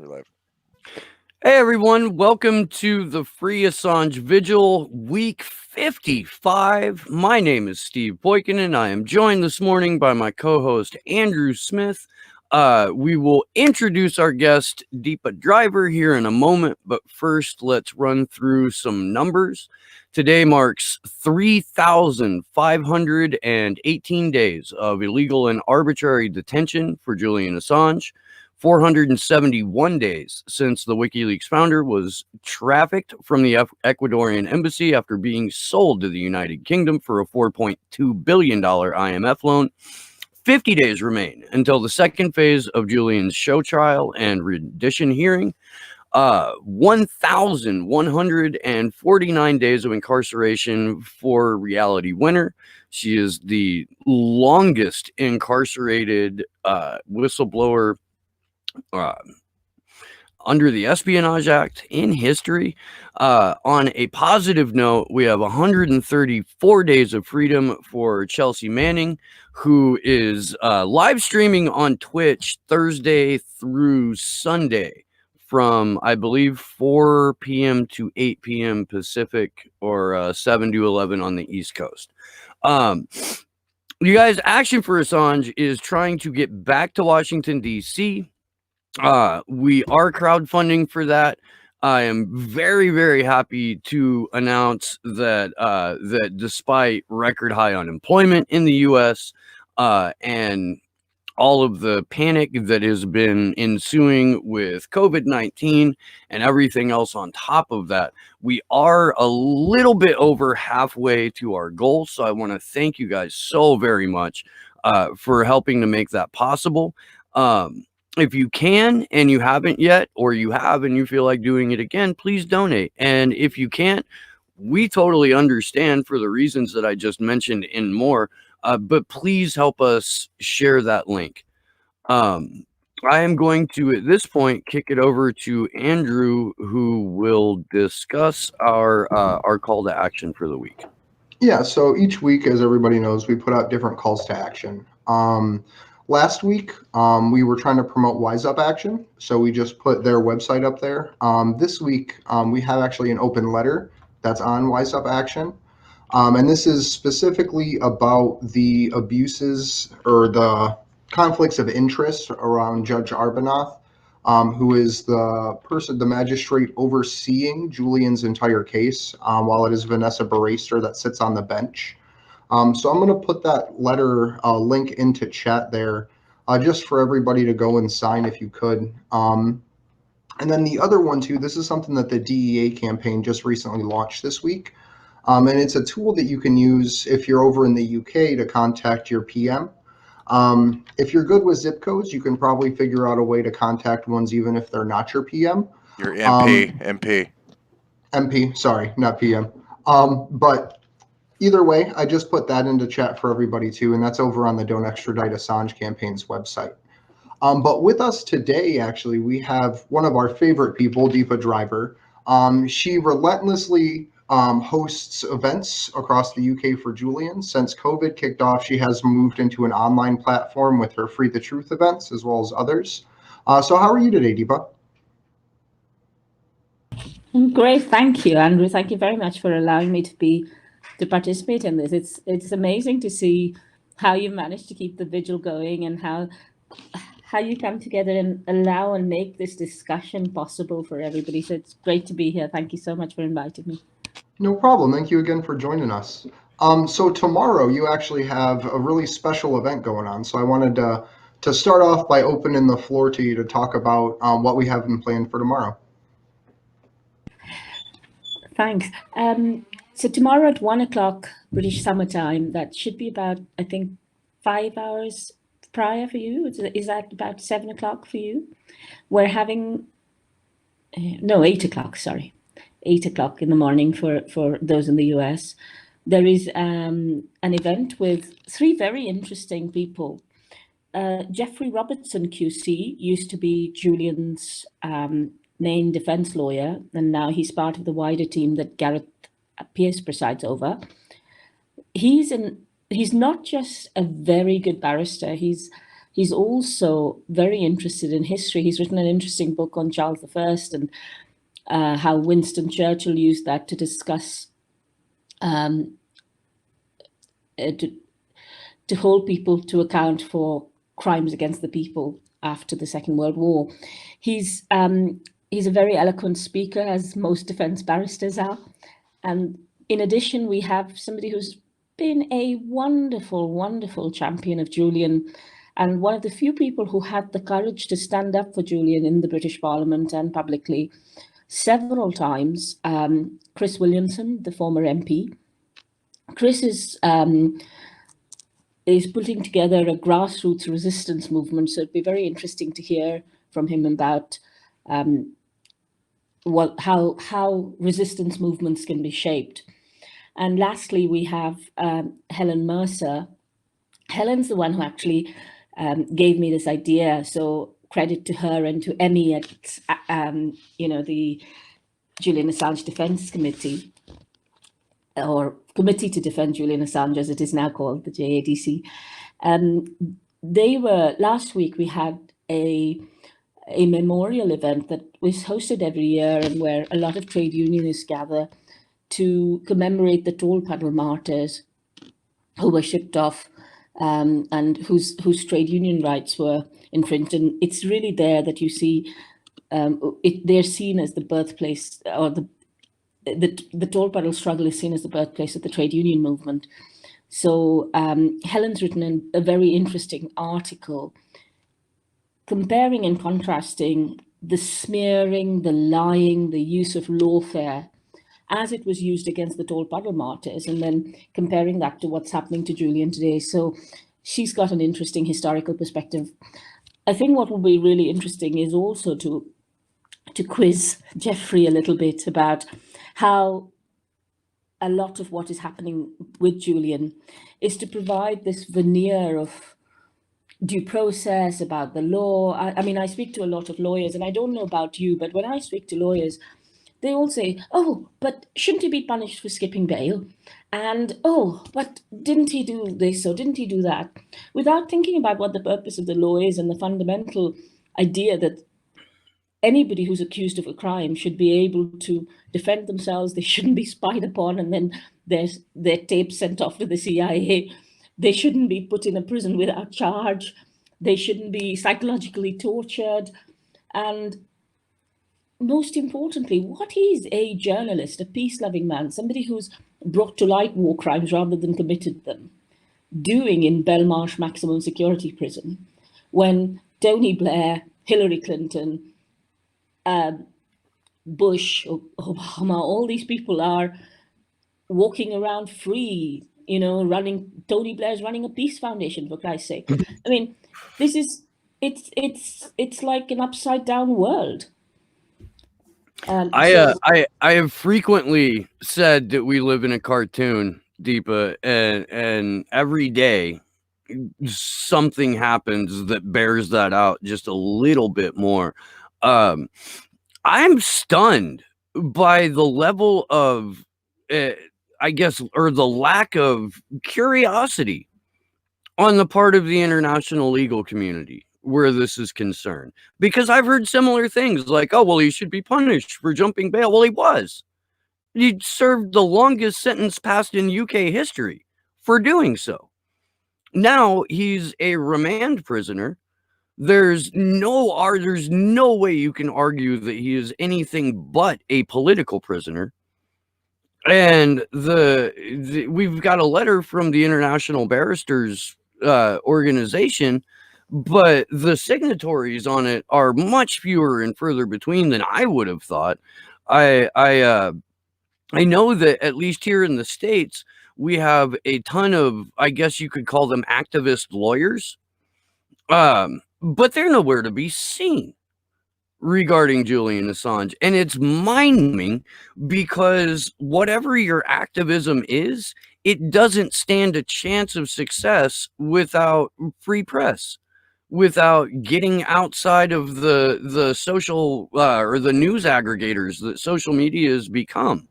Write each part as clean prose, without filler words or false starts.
You're live. Hey everyone, welcome to the Free Assange Vigil, week 55. My name is Steve Boykin, I am joined this morning by my co-host Andrew Smith. We will introduce our guest Deepa Driver here in a moment, but first let's run through some numbers. Today marks 3,518 days of illegal and arbitrary detention for Julian Assange. 471 days since the WikiLeaks founder was trafficked from the Ecuadorian embassy after being sold to the United Kingdom for a $4.2 billion IMF loan. 50 days remain until the second phase of Julian's show trial and rendition hearing. 1,149 days of incarceration for Reality Winner. She is the longest incarcerated whistleblower under the Espionage Act in history. On a positive note, we have 134 days of freedom for Chelsea Manning, who is live streaming on Twitch Thursday through Sunday from, I believe, 4 p.m. to 8 p.m. Pacific, or 7 to 11 on the East Coast. You guys, Action for Assange is trying to get back to Washington, D.C. We are crowdfunding for that. I am very, very happy to announce that that despite record high unemployment in the U.S. And all of the panic that has been ensuing with COVID-19 and everything else on top of that, we are a little bit over halfway to our goal. So I want to thank you guys so very much for helping to make that possible. If you can and you haven't yet, or you have and you feel like doing it again, please donate. And if you can't, we totally understand for the reasons that I just mentioned and more, but please help us share that link. I am going to, at this point, kick it over to Andrew, who will discuss our call to action for the week. Yeah, so each week, as everybody knows, we put out different calls to action. Last week, we were trying to promote Wise Up Action, so we just put their website up there. This week, we have actually an open letter that's on Wise Up Action, and this is specifically about the abuses or the conflicts of interest around Judge Arbuthnot, who is the magistrate overseeing Julian's entire case, while it is Vanessa Baraster that sits on the bench. So I'm going to put that letter link into chat there just for everybody to go and sign if you could. And then the other one too, this is something that the DEA campaign just recently launched this week. And it's a tool that you can use if you're over in the UK to contact your PM. If you're good with zip codes, you can probably figure out a way to contact ones even if they're not your PM. Your MP. MP, sorry, not PM. But either way, I just put that into chat for everybody too, and that's over on the Don't Extradite Assange campaign's website. But with us today, actually, we have one of our favorite people, Deepa Driver. She relentlessly hosts events across the UK for Julian. Since COVID kicked off, she has moved into an online platform with her Free the Truth events, as well as others. So how are you today, Deepa? I'm great, thank you, Andrew. Thank you very much for allowing me to participate in this. It's amazing to see how you managed to keep the vigil going and how you come together and allow and make this discussion possible for everybody. So it's great to be here. Thank you so much for inviting me. No problem. Thank you again for joining us. So tomorrow you actually have a really special event going on. So I wanted to start off by opening the floor to you to talk about what we have in plan for tomorrow. Thanks. So tomorrow at 1 o'clock British Summer Time, that should be about, I think, 5 hours prior for you. Is that about 7 o'clock for you? We're having, no, 8 o'clock, sorry. 8 o'clock in the morning for those in the US. There is an event with 3 very interesting people. Jeffrey Robertson QC used to be Julian's main defense lawyer, and now he's part of the wider team that Gareth Pierce presides over. He's not just a very good barrister, he's he's also very interested in history. He's written an interesting book on Charles I and how Winston Churchill used that to discuss, to hold people to account for crimes against the people after the Second World War. He's a very eloquent speaker, as most defense barristers are. And in addition, we have somebody who's been a wonderful, wonderful champion of Julian, and one of the few people who had the courage to stand up for Julian in the British Parliament and publicly several times, Chris Williamson, the former MP. Chris is putting together a grassroots resistance movement, so it'd be very interesting to hear from him about how resistance movements can be shaped. And lastly, we have Helen Mercer. Helen's the one who actually gave me this idea, so credit to her and to Emmy at the Julian Assange Defence Committee, or Committee to Defend Julian Assange, as it is now called, the JADC. Last week we had a memorial event that was hosted every year, and where a lot of trade unionists gather to commemorate the toll puddle martyrs who were shipped off and whose trade union rights were infringed. And it's really there that you see they're seen as the birthplace, or the toll puddle struggle is seen as the birthplace of the trade union movement. So Helen's written a very interesting article comparing and contrasting the smearing, the lying, the use of lawfare as it was used against the toll puddle martyrs, and then comparing that to what's happening to Julian today. So she's got an interesting historical perspective. I think what will be really interesting is also to quiz Jeffrey a little bit about how a lot of what is happening with Julian is to provide this veneer of due process, about the law. I mean, I speak to a lot of lawyers, and I don't know about you, but when I speak to lawyers, they all say, oh, but shouldn't he be punished for skipping bail? And, oh, but didn't he do this or didn't he do that? Without thinking about what the purpose of the law is and the fundamental idea that anybody who's accused of a crime should be able to defend themselves. They shouldn't be spied upon and then their tapes sent off to the CIA. They shouldn't be put in a prison without charge. They shouldn't be psychologically tortured. And most importantly, what is a journalist, a peace-loving man, somebody who's brought to light war crimes rather than committed them, doing in Belmarsh maximum security prison, when Tony Blair, Hillary Clinton, Bush, Obama, all these people are walking around free, Tony Blair's running a peace foundation, for Christ's sake. I mean, it's like an upside down world. I have frequently said that we live in a cartoon, Deepa, and every day something happens that bears that out just a little bit more. I'm stunned by the level of, I guess, or the lack of curiosity on the part of the international legal community where this is concerned, because I've heard similar things like, oh, well, he should be punished for jumping bail. Well, he was. He served the longest sentence passed in UK history for doing so. Now he's a remand prisoner. There's no way you can argue that he is anything but a political prisoner. And we've got a letter from the International Barristers organization, but the signatories on it are much fewer and further between than I would have thought. I know that at least here in the States, we have a ton of, I guess you could call them activist lawyers, but they're nowhere to be seen regarding Julian Assange. And it's mind-numbing, because whatever your activism is, it doesn't stand a chance of success without free press, without getting outside of the social or the news aggregators that social media has become.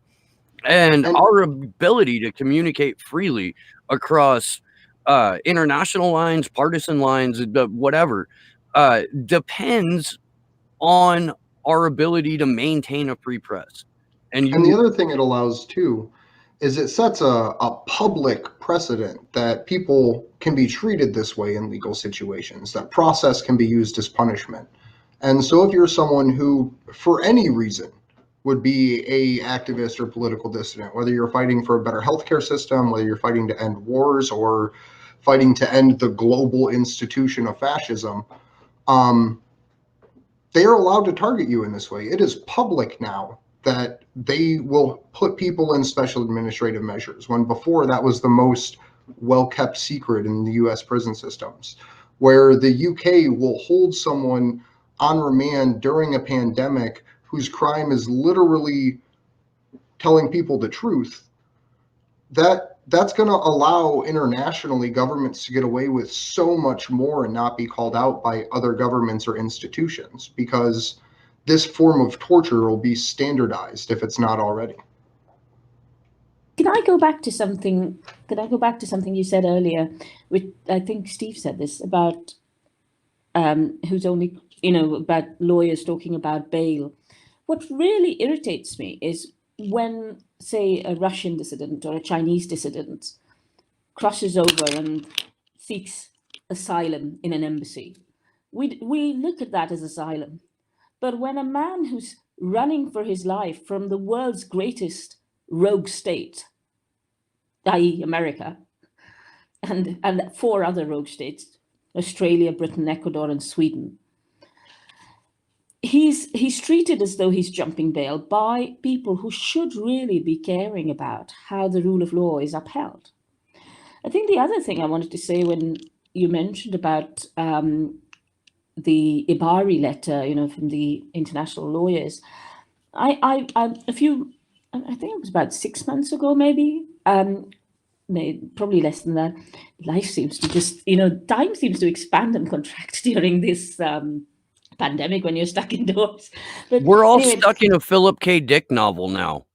And our ability to communicate freely across international lines, partisan lines, whatever, depends on our ability to maintain a free press. And the other thing it allows too is it sets a public precedent that people can be treated this way in legal situations, that process can be used as punishment. And so if you're someone who, for any reason, would be a activist or political dissident, whether you're fighting for a better healthcare system, whether you're fighting to end wars or fighting to end the global institution of fascism, they are allowed to target you in this way. It is public now that they will put people in special administrative measures, when before that was the most well-kept secret in the US prison systems, where the UK will hold someone on remand during a pandemic whose crime is literally telling people the truth. That's going to allow internationally governments to get away with so much more and not be called out by other governments or institutions, because this form of torture will be standardized if it's not already. Can I go back to something you said earlier, which I think Steve said this about who's only, about lawyers talking about bail. What really irritates me is when, say, a Russian dissident or a Chinese dissident crosses over and seeks asylum in an embassy. We look at that as asylum. But when a man who's running for his life from the world's greatest rogue state, i.e. America, and 4 other rogue states, Australia, Britain, Ecuador, and Sweden, he's treated as though he's jumping bail by people who should really be caring about how the rule of law is upheld. I think the other thing I wanted to say, when you mentioned about the Ibari letter, from the international lawyers, I think it was about 6 months ago, maybe, probably less than that. Life seems to just, time seems to expand and contract during this pandemic when you're stuck indoors. But we're all stuck in a Philip K. Dick novel now.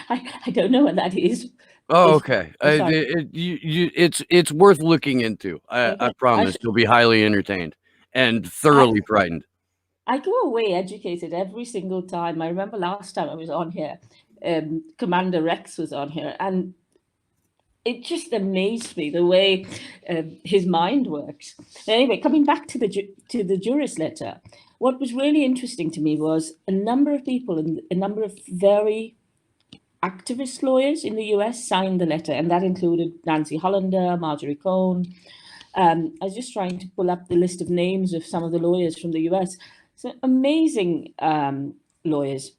I don't know what that is. Oh, okay. It's worth looking into. I promise you'll be highly entertained and thoroughly frightened. I go away educated every single time. I remember last time I was on here, Commander Rex was on here, and it just amazed me the way his mind works. Anyway, coming back to the jurist letter, what was really interesting to me was a number of people and a number of very activist lawyers in the US signed the letter, and that included Nancy Hollander, Marjorie Cohn. I was just trying to pull up the list of names of some of the lawyers from the US. So amazing lawyers,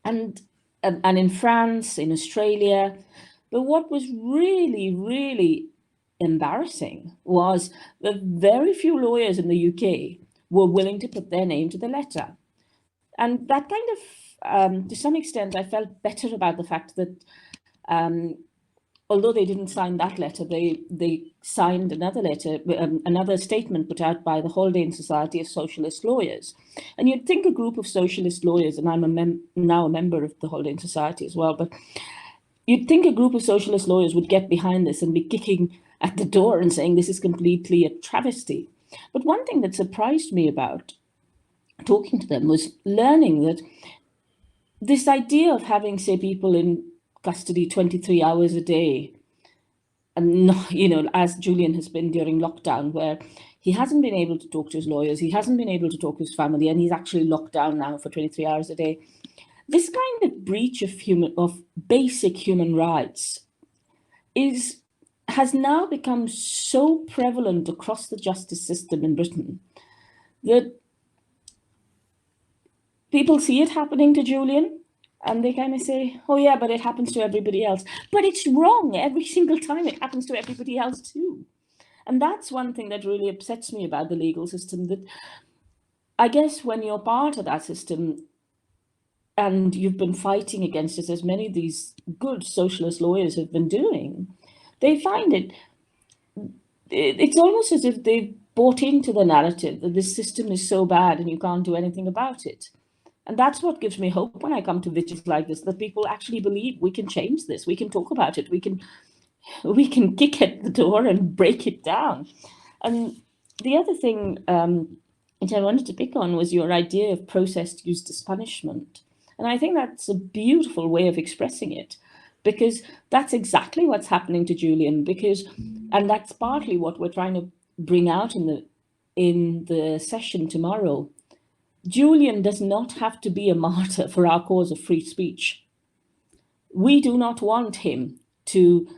and in France, in Australia. But what was really, really embarrassing was that very few lawyers in the UK were willing to put their name to the letter. And that kind of, to some extent, I felt better about the fact that although they didn't sign that letter, they signed another letter, another statement put out by the Haldane Society of Socialist Lawyers. And you'd think a group of socialist lawyers, and I'm now a member of the Haldane Society as well, but you'd think a group of socialist lawyers would get behind this and be kicking at the door and saying this is completely a travesty. But one thing that surprised me about talking to them was learning that this idea of having, say, people in custody 23 hours a day, and not, as Julian has been during lockdown, where he hasn't been able to talk to his lawyers, he hasn't been able to talk to his family, and he's actually locked down now for 23 hours a day. This kind of breach of basic human rights has now become so prevalent across the justice system in Britain that people see it happening to Julian and they kind of say, oh yeah, but it happens to everybody else. But it's wrong. Every single time it happens to everybody else too. And that's one thing that really upsets me about the legal system, that I guess when you're part of that system and you've been fighting against it, as many of these good socialist lawyers have been doing, they find it's almost as if they've bought into the narrative that this system is so bad and you can't do anything about it. And that's what gives me hope when I come to vigils like this, that people actually believe we can change this, we can talk about it, we can we can kick at the door and break it down. And the other thing which I wanted to pick on was your idea of process used as punishment. And I think that's a beautiful way of expressing it, because that's exactly what's happening to Julian, and that's partly what we're trying to bring out in the session tomorrow. Julian does not have to be a martyr for our cause of free speech. We do not want him to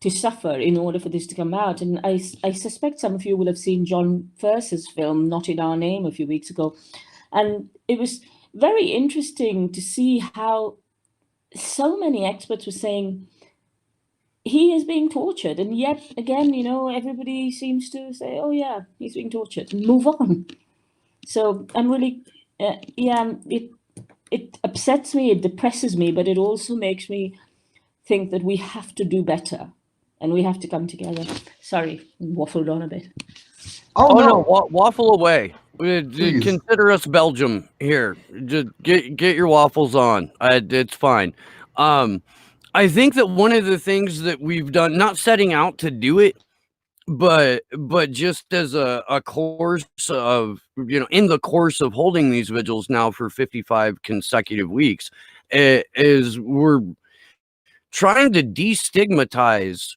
suffer in order for this to come out. And I suspect some of you will have seen John Firth's film, Not in Our Name, a few weeks ago. And it was very interesting to see how so many experts were saying he is being tortured. And yet, again, everybody seems to say, oh, yeah, he's being tortured, and move on. So I'm really, it upsets me, it depresses me, but it also makes me think that we have to do better. And we have to come together. Sorry, waffled on a bit. Oh no, waffle away. Consider us Belgium here. Just get your waffles on. It's fine. I think that one of the things that we've done, not setting out to do it, but just as a course of, in the course of holding these vigils now for 55 consecutive weeks, is we're trying to destigmatize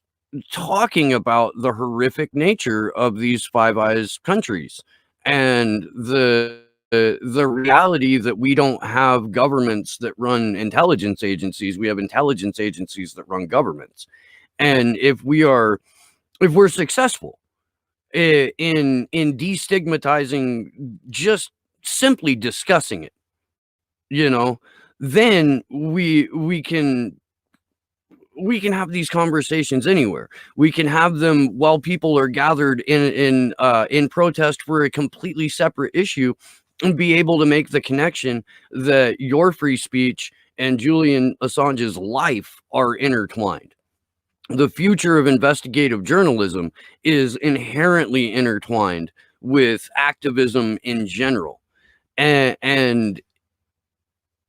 talking about the horrific nature of these Five Eyes countries and the reality that we don't have governments that run intelligence agencies. We have intelligence agencies that run governments. And if we're successful in destigmatizing, just simply discussing it, then we can have these conversations anywhere. We can have them while people are gathered in protest for a completely separate issue, and be able to make the connection that your free speech and Julian Assange's life are intertwined. The future of investigative journalism is inherently intertwined with activism in general. And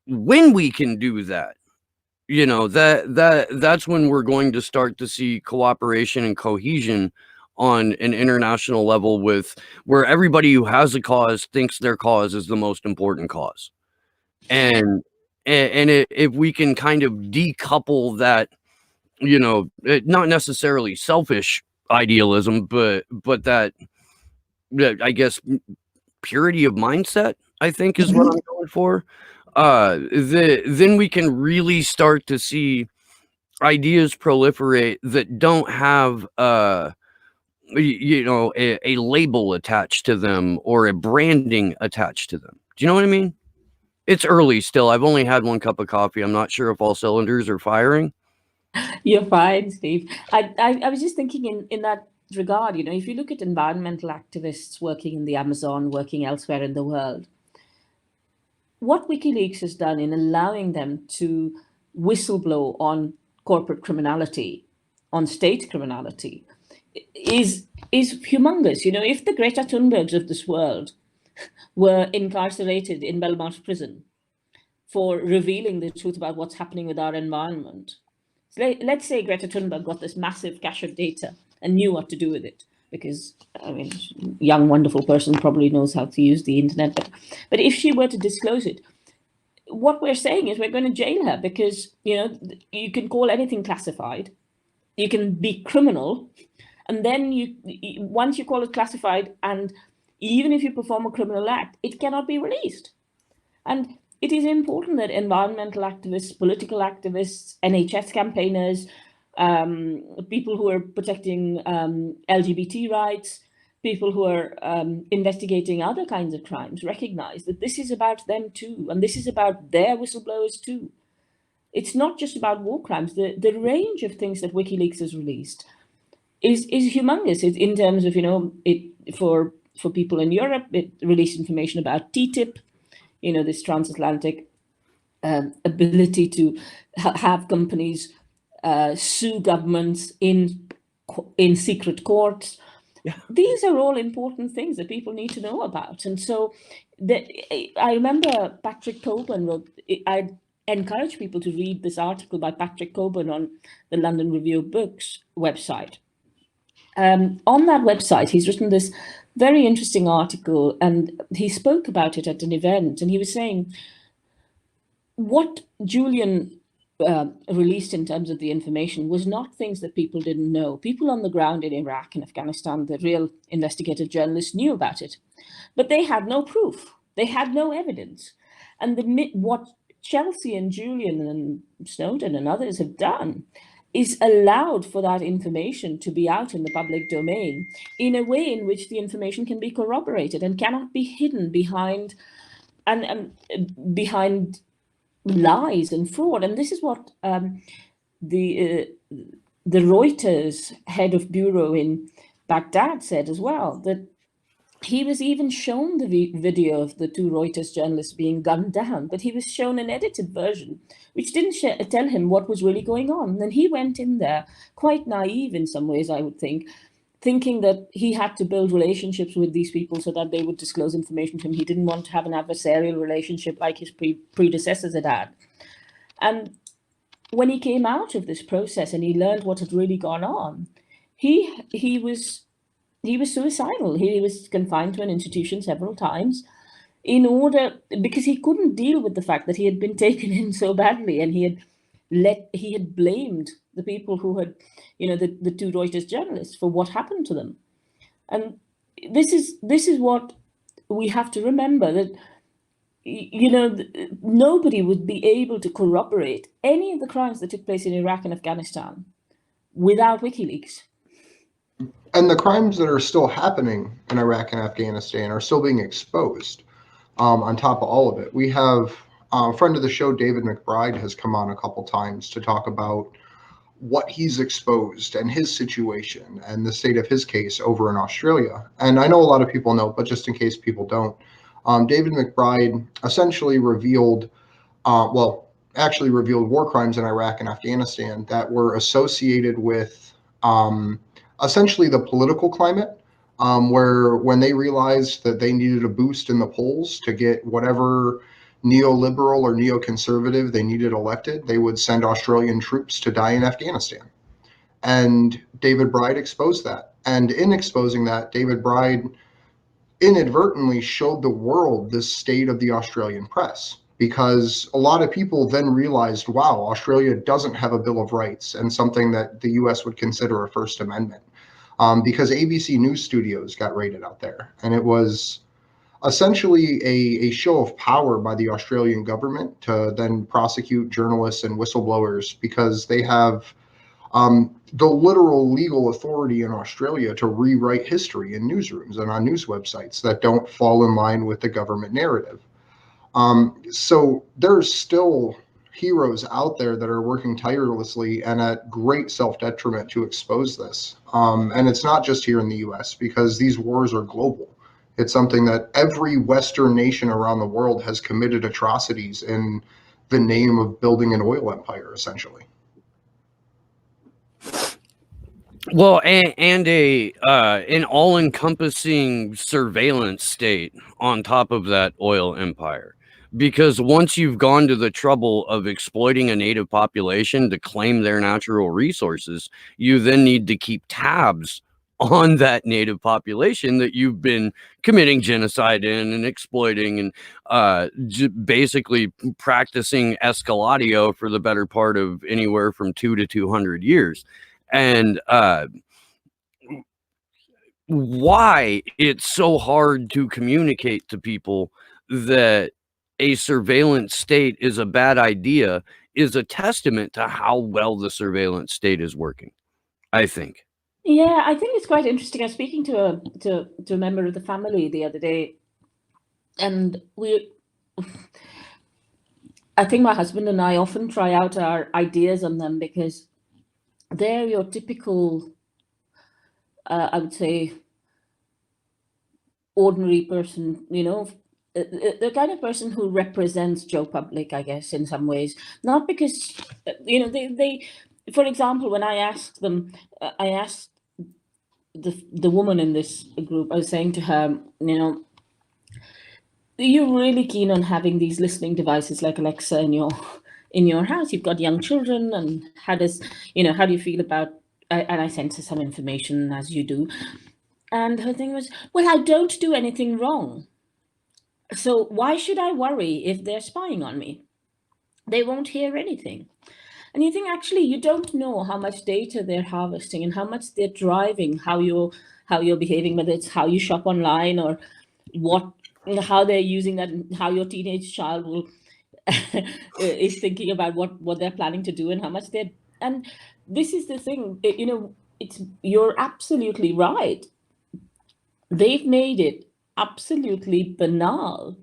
when we can do that, that's when we're going to start to see cooperation and cohesion on an international level, where everybody who has a cause thinks their cause is the most important cause. And if we can kind of decouple that, not necessarily selfish idealism, but that I guess purity of mindset, I think, is what I'm going for. Then we can really start to see ideas proliferate that don't have a label attached to them or a branding attached to them. Do you know what I mean? It's early still. I've only had one cup of coffee. I'm not sure if all cylinders are firing. You're fine, Steve. I was just thinking in that regard, if you look at environmental activists working in the Amazon, working elsewhere in the world, what WikiLeaks has done in allowing them to whistleblow on corporate criminality, on state criminality, is humongous. If the Greta Thunbergs of this world were incarcerated in Belmarsh prison for revealing the truth about what's happening with our environment, let's say Greta Thunberg got this massive cache of data and knew what to do with it, because young, wonderful person probably knows how to use the internet. But if she were to disclose it, what we're saying is we're going to jail her, because, you can call anything classified, you can be criminal, and then once you call it classified, and even if you perform a criminal act, it cannot be released. And it is important that environmental activists, political activists, NHS campaigners, people who are protecting LGBT rights, people who are investigating other kinds of crimes, recognize that this is about them too, and this is about their whistleblowers too. It's not just about war crimes. The range of things that WikiLeaks has released is humongous. It's in terms of, for people in Europe, it released information about TTIP, this transatlantic ability to have companies sue governments in secret courts. Yeah. These are all important things that people need to know about. And so I remember Patrick Coleman wrote, I encourage people to read this article by Patrick Coburn on the London Review of Books website. On that website, he's written this very interesting article, and he spoke about it at an event, and he was saying what Julian released in terms of the information was not things that people didn't know. People on the ground in Iraq and Afghanistan, the real investigative journalists, knew about it, but they had no proof. They had no evidence. And what Chelsea and Julian and Snowden and others have done is allowed for that information to be out in the public domain in a way in which the information can be corroborated and cannot be hidden behind behind lies and fraud. And this is what the Reuters head of bureau in Baghdad said as well, that he was even shown the video of the two Reuters journalists being gunned down, but he was shown an edited version, which didn't tell him what was really going on. And he went in there, quite naive in some ways, I would think, thinking that he had to build relationships with these people so that they would disclose information to him. He didn't want to have an adversarial relationship like his predecessors had had. And when he came out of this process and he learned what had really gone on, he was suicidal. He was confined to an institution several times because he couldn't deal with the fact that he had been taken in so badly, and he had blamed the people who had, the two Reuters journalists for what happened to them. And this is what we have to remember, that nobody would be able to corroborate any of the crimes that took place in Iraq and Afghanistan without WikiLeaks. And the crimes that are still happening in Iraq and Afghanistan are still being exposed. On top of all of it, we have a friend of the show, David McBride, has come on a couple times to talk about what he's exposed and his situation and the state of his case over in Australia. And I know a lot of people know, but just in case people don't, David McBride essentially revealed war crimes in Iraq and Afghanistan that were associated with essentially the political climate, where when they realized that they needed a boost in the polls to get whatever neoliberal or neoconservative they needed elected, they would send Australian troops to die in Afghanistan. And David Bride exposed that. And in exposing that, David Bride inadvertently showed the world the state of the Australian press, because a lot of people then realized, wow, Australia doesn't have a Bill of Rights and something that the US would consider a First Amendment, because ABC News Studios got raided out there. And it was essentially a show of power by the Australian government to then prosecute journalists and whistleblowers, because they have the literal legal authority in Australia to rewrite history in newsrooms and on news websites that don't fall in line with the government narrative. So there's still heroes out there that are working tirelessly and at great self-detriment to expose this. And it's not just here in the US, because these wars are global. It's something that every Western nation around the world has committed atrocities in the name of building an oil empire, essentially. Well, and an all-encompassing surveillance state on top of that oil empire. Because once you've gone to the trouble of exploiting a native population to claim their natural resources, you then need to keep tabs on that native population that you've been committing genocide in and exploiting and basically practicing escalatio for the better part of anywhere from 200 to 200 years. And why it's so hard to communicate to people that a surveillance state is a bad idea is a testament to how well the surveillance state is working, I think. Yeah, I think it's quite interesting. I was speaking to a member of the family the other day, and I think my husband and I often try out our ideas on them, because they're your typical, I would say, ordinary person, the kind of person who represents Joe Public, I guess, in some ways. Not because, they for example, when I asked them, I asked the woman in this group, I was saying to her, are you really keen on having these listening devices like Alexa in your in your house. You've got young children, and how do you feel about, and I sent her some information, as you do. And her thing was, well, I don't do anything wrong. So why should I worry if they're spying on me? They won't hear anything. And you think, actually, you don't know how much data they're harvesting and how much they're driving, how you're behaving, whether it's how you shop online or how they're using that, and how your teenage child will is thinking about what they're planning to do and how much they're. And this is the thing, you're absolutely right. They've made it absolutely banal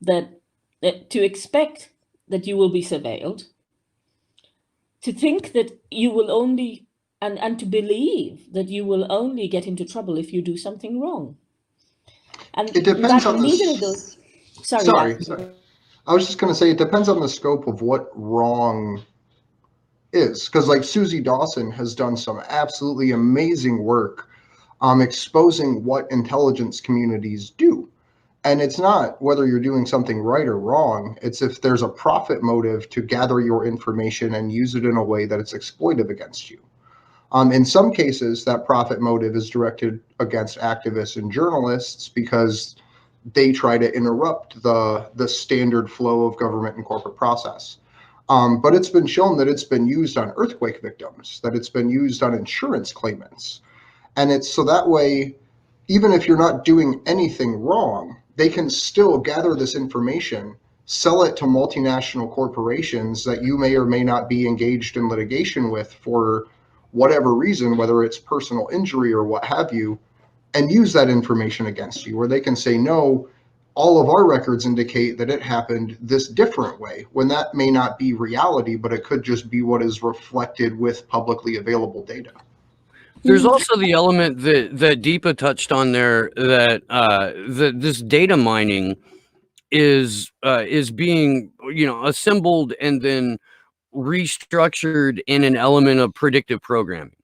that to expect that you will be surveilled, to think that you will only, and to believe that you will only get into trouble if you do something wrong. And it depends on neither of those. Sorry. I was just going to say, it depends on the scope of what wrong is, because like Susie Dawson has done some absolutely amazing work exposing what intelligence communities do. And it's not whether you're doing something right or wrong. It's if there's a profit motive to gather your information and use it in a way that it's exploitive against you. In some cases, that profit motive is directed against activists and journalists because they try to interrupt the standard flow of government and corporate process. But it's been shown that it's been used on earthquake victims, that it's been used on insurance claimants. And it's so that way, even if you're not doing anything wrong, they can still gather this information, sell it to multinational corporations that you may or may not be engaged in litigation with for whatever reason, whether it's personal injury or what have you, and use that information against you, where they can say, no, all of our records indicate that it happened this different way, when that may not be reality, but it could just be what is reflected with publicly available data. There's also the element that Deepa touched on there, that this data mining is being assembled and then restructured in an element of predictive programming,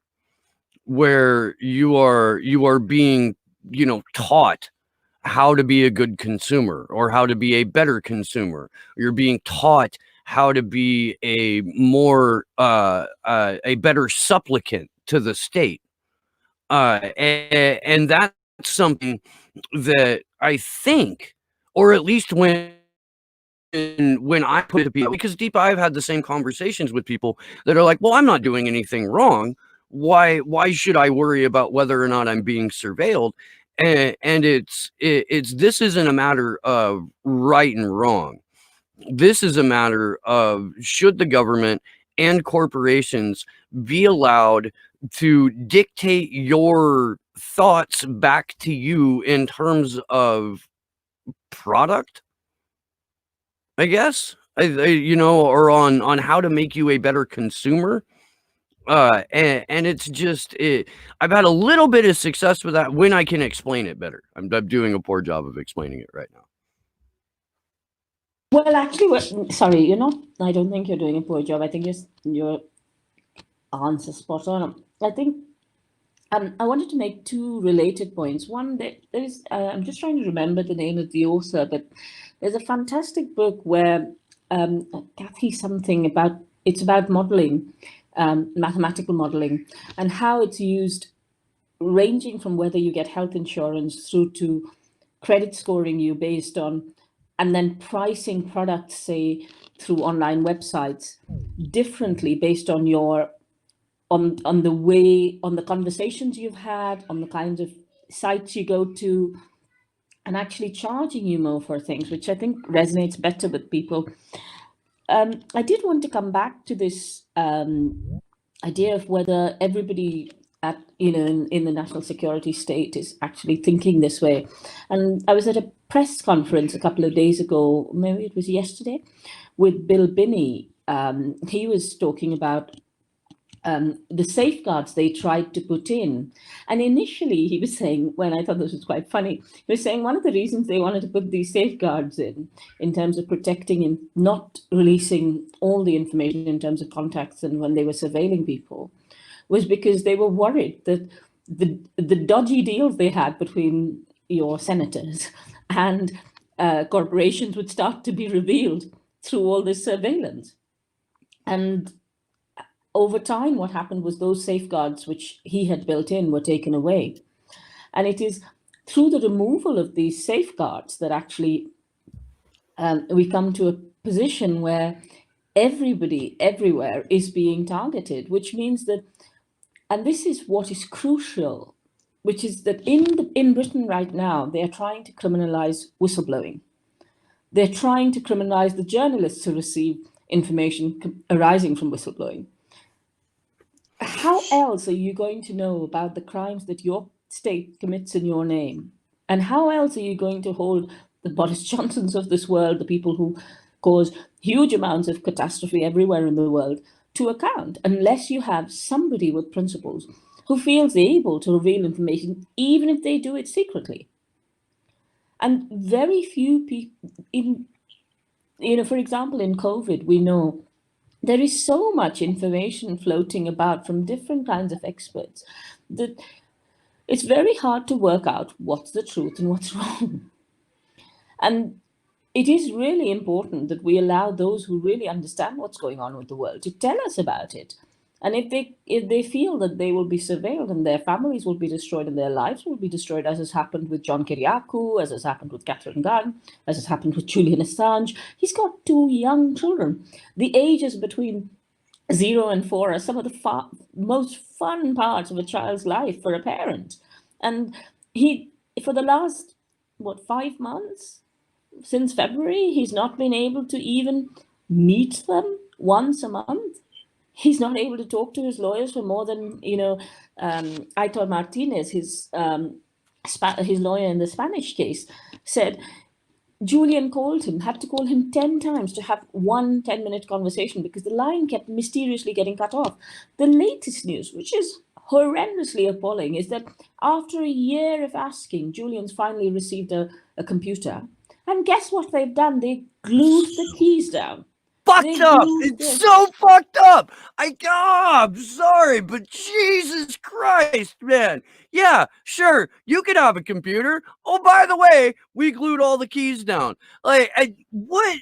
where you are being taught how to be a good consumer or how to be a better consumer. You're being taught how to be a more a better supplicant to the state. And that's something that I think, or at least when I put it to people, because Deepa, I've had the same conversations with people that are like, well, I'm not doing anything wrong. Why should I worry about whether or not I'm being surveilled? And it's this isn't a matter of right and wrong. This is a matter of, should the government and corporations be allowed to dictate your thoughts back to you in terms of product, I guess, or on how to make you a better consumer. And it's just, I've had a little bit of success with that when I can explain it better. I'm doing a poor job of explaining it right now. Well, actually, sorry, I don't think you're doing a poor job. I think your answer's spot on. I think I wanted to make two related points. One, there's I'm just trying to remember the name of the author, but there's a fantastic book where Kathy something it's about modeling, mathematical modeling, and how it's used, ranging from whether you get health insurance through to credit scoring you based on, and then pricing products, say, through online websites differently based on your on the conversations you've had, on the kinds of sites you go to, and actually charging you more for things, which I think resonates better with people. I did want to come back to this idea of whether everybody at in the national security state is actually thinking this way. And I was at a press conference a couple of days ago, maybe it was yesterday, with Bill Binney. He was talking about the safeguards they tried to put in. And initially he was saying, when I thought this was quite funny, he was saying one of the reasons they wanted to put these safeguards in terms of protecting and not releasing all the information in terms of contacts and when they were surveilling people, was because they were worried that the dodgy deals they had between your senators and corporations would start to be revealed through all this surveillance. And over time, what happened was those safeguards which he had built in were taken away. And it is through the removal of these safeguards that actually we come to a position where everybody everywhere is being targeted, which means that, and this is what is crucial, which is that in Britain right now, they are trying to criminalize whistleblowing. They're trying to criminalize the journalists who receive information arising from whistleblowing. How else are you going to know about the crimes that your state commits in your name? And how else are you going to hold the Boris Johnsons of this world, the people who cause huge amounts of catastrophe everywhere in the world, to account, unless you have somebody with principles who feels able to reveal information, even if they do it secretly? And very few people, for example, in COVID, we know there is so much information floating about from different kinds of experts that it's very hard to work out what's the truth and what's wrong. And it is really important that we allow those who really understand what's going on with the world to tell us about it. And if they feel that they will be surveilled and their families will be destroyed and their lives will be destroyed, as has happened with John Kiriakou, as has happened with Catherine Gunn, as has happened with Julian Assange, he's got 2 young children. The ages between 0 and 4 are some of the most fun parts of a child's life for a parent. And for the last, 5 months, since February, he's not been able to even meet them once a month. He's not able to talk to his lawyers for more than, Aitor Martinez, his lawyer in the Spanish case, said Julian had to call him 10 times to have one 10-minute conversation because the line kept mysteriously getting cut off. The latest news, which is horrendously appalling, is that after a year of asking, Julian's finally received a computer. And guess what they've done? They glued the keys down. Fucked up. It's so fucked up. I'm sorry, but Jesus Christ, man. Yeah, sure, you can have a computer. Oh, by the way, we glued all the keys down. What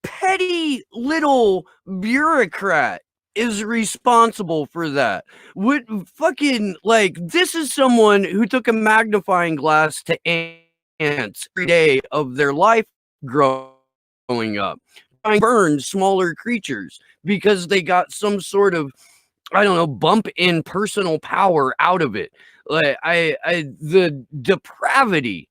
petty little bureaucrat is responsible for that? What fucking, this is someone who took a magnifying glass to ants every day of their life growing up, trying to burn smaller creatures because they got some sort of, I don't know, bump in personal power out of it. The depravity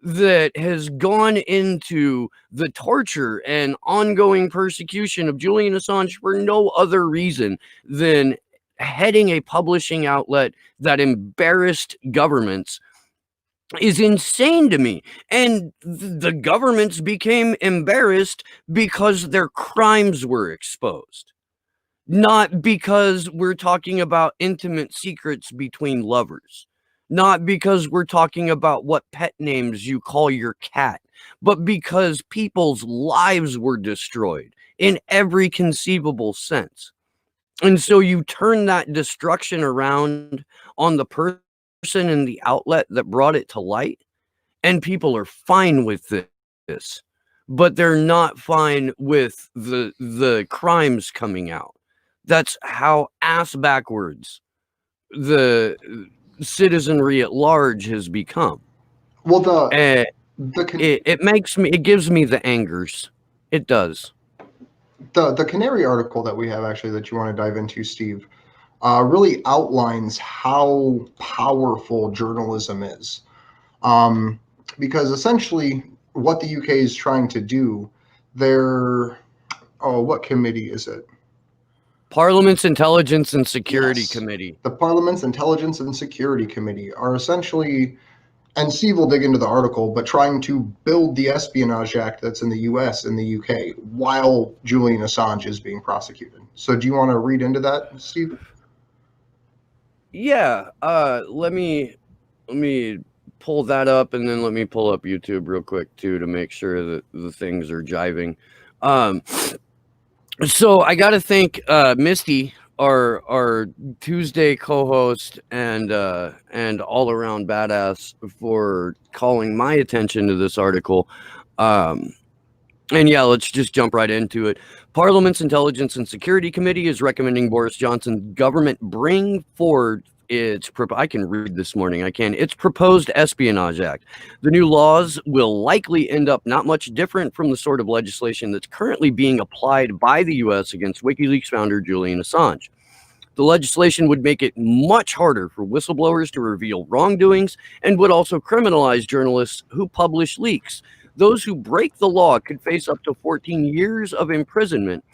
that has gone into the torture and ongoing persecution of Julian Assange for no other reason than heading a publishing outlet that embarrassed governments is insane to me. And the governments became embarrassed because their crimes were exposed, not because we're talking about intimate secrets between lovers, not because we're talking about what pet names you call your cat, but because people's lives were destroyed in every conceivable sense. And so you turn that destruction around on the person in the outlet that brought it to light, and people are fine with this, but they're not fine with the crimes coming out. That's how ass backwards the citizenry at large has become. Well, it gives me the angers. It does. The Canary article that we have, actually, that you want to dive into, Steve, really outlines how powerful journalism is. Because essentially what the UK is trying to do, what committee is it? Parliament's Intelligence and Security Committee. The Parliament's Intelligence and Security Committee are essentially, and Steve will dig into the article, but trying to build the Espionage Act that's in the US and the UK while Julian Assange is being prosecuted. So do you want to read into that, Steve? Yeah, let me pull that up, and then let me pull up YouTube real quick too to make sure that the things are jiving. So I got to thank Misty, our Tuesday co-host and all around badass, for calling my attention to this article. And yeah, let's just jump right into it. Parliament's Intelligence and Security Committee is recommending Boris Johnson's government bring forward I can read this morning. Its proposed Espionage Act. The new laws will likely end up not much different from the sort of legislation that's currently being applied by the U.S. against WikiLeaks founder Julian Assange. The legislation would make it much harder for whistleblowers to reveal wrongdoings and would also criminalize journalists who publish leaks. Those who break the law could face up to 14 years of imprisonment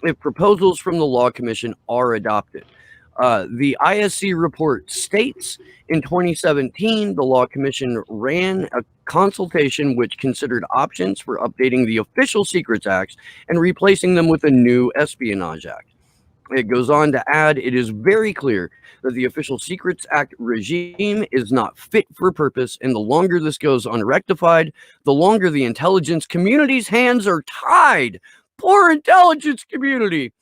if proposals from the Law Commission are adopted. The ISC report states in 2017, the Law Commission ran a consultation which considered options for updating the Official Secrets Acts and replacing them with a new Espionage Act. It goes on to add, it is very clear that the Official Secrets Act regime is not fit for purpose, and the longer this goes unrectified, the longer the intelligence community's hands are tied. Poor intelligence community.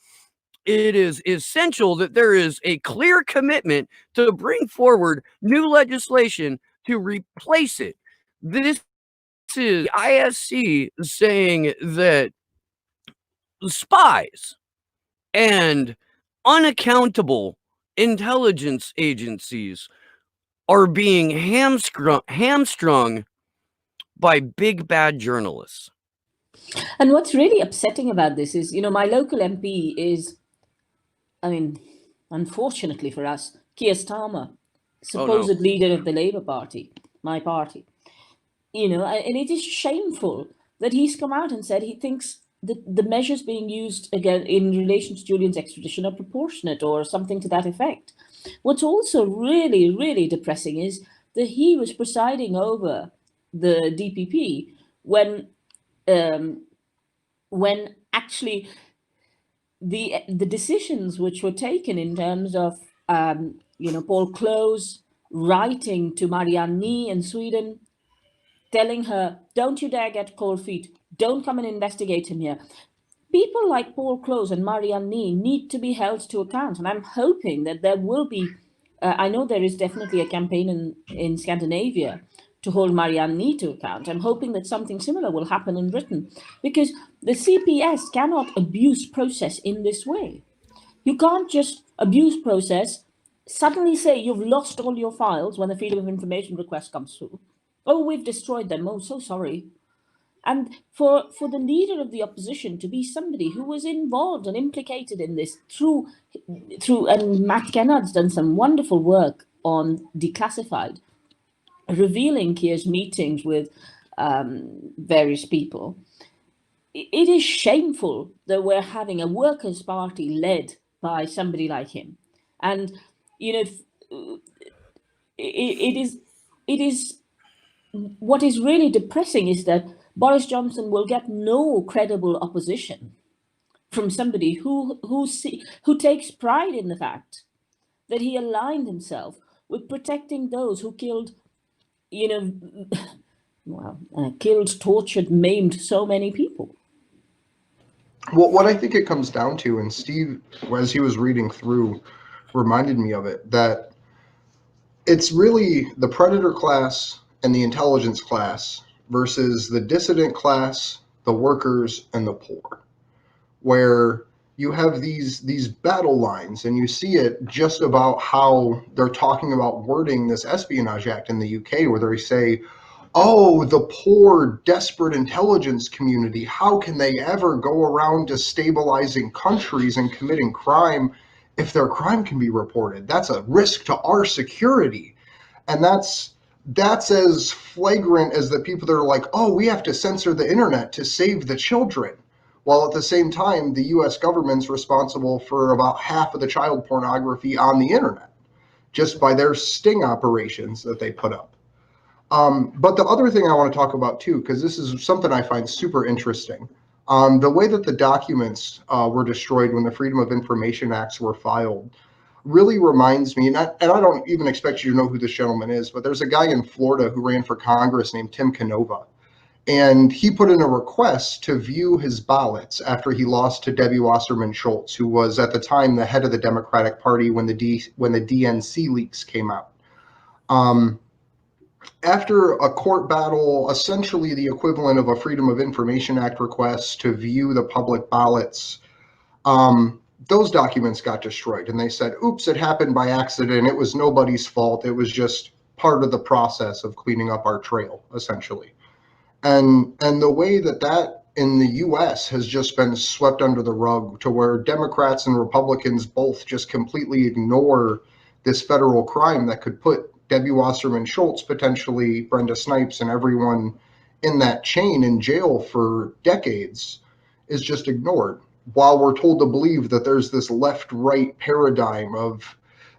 It is essential that there is a clear commitment to bring forward new legislation to replace it. This is ISC saying that spies and unaccountable intelligence agencies are being hamstrung by big bad journalists. And what's really upsetting about this is, my local MP is, unfortunately for us, Keir Starmer, supposed leader of the Labour Party, my party. And it is shameful that he's come out and said he thinks that the measures being used again in relation to Julian's extradition are proportionate or something to that effect. What's also really, really depressing is that he was presiding over the DPP when actually the decisions which were taken in terms of Paul Close writing to Marianne Nee in Sweden, telling her, don't you dare get cold feet, don't come and investigate him here. People like Paul Close and Marianne Nee need to be held to account, and I'm hoping that there will be, I know there is definitely a campaign in Scandinavia to hold Marianne Nee to account. I'm hoping that something similar will happen in Britain, because the CPS cannot abuse process in this way. You can't just abuse process, suddenly say you've lost all your files when the Freedom of Information request comes through. Oh, we've destroyed them. Oh, so sorry. And for the leader of the opposition to be somebody who was involved and implicated in this through, and Matt Kennard's done some wonderful work on Declassified, revealing Keir's meetings with various people. It is shameful that we're having a Workers' Party led by somebody like him. And, it is what is really depressing is that Boris Johnson will get no credible opposition from somebody who takes pride in the fact that he aligned himself with protecting those who killed, killed, tortured, maimed so many people. Well, what I think it comes down to, and Steve, as he was reading through, reminded me of it, that it's really the predator class and the intelligence class versus the dissident class, the workers, and the poor, where you have these battle lines, and you see it just about how they're talking about wording this Espionage Act in the UK, where they say, oh, the poor, desperate intelligence community, how can they ever go around destabilizing countries and committing crime if their crime can be reported? That's a risk to our security. And that's as flagrant as the people that are like, oh, we have to censor the internet to save the children. While at the same time, the US government's responsible for about half of the child pornography on the internet, just by their sting operations that they put up. But the other thing I want to talk about too, because this is something I find super interesting, the way that the documents were destroyed when the Freedom of Information Acts were filed really reminds me, and I don't even expect you to know who this gentleman is, but there's a guy in Florida who ran for Congress named Tim Canova. And he put in a request to view his ballots after he lost to Debbie Wasserman Schultz, who was at the time the head of the Democratic Party when the DNC leaks came out. after a court battle, essentially the equivalent of a Freedom of Information Act request to view the public ballots, those documents got destroyed. And they said, oops, it happened by accident. It was nobody's fault. It was just part of the process of cleaning up our trail, essentially. And the way that in the US has just been swept under the rug, to where Democrats and Republicans both just completely ignore this federal crime that could put Debbie Wasserman Schultz, potentially Brenda Snipes, and everyone in that chain in jail for decades, is just ignored, while we're told to believe that there's this left-right paradigm of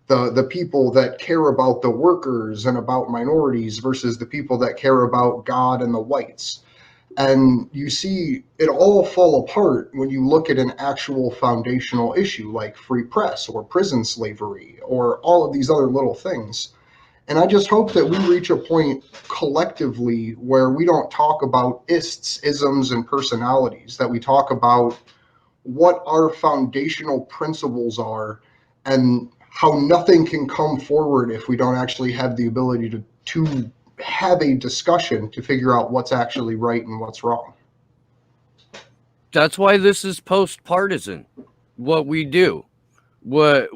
the people that care about the workers and about minorities versus the people that care about God and the whites. And you see it all fall apart when you look at an actual foundational issue like free press or prison slavery or all of these other little things. And I just hope that we reach a point collectively where we don't talk about ists, isms, and personalities, that we talk about what our foundational principles are and how nothing can come forward if we don't actually have the ability to have a discussion to figure out what's actually right and what's wrong. That's why this is post-partisan. What we do, what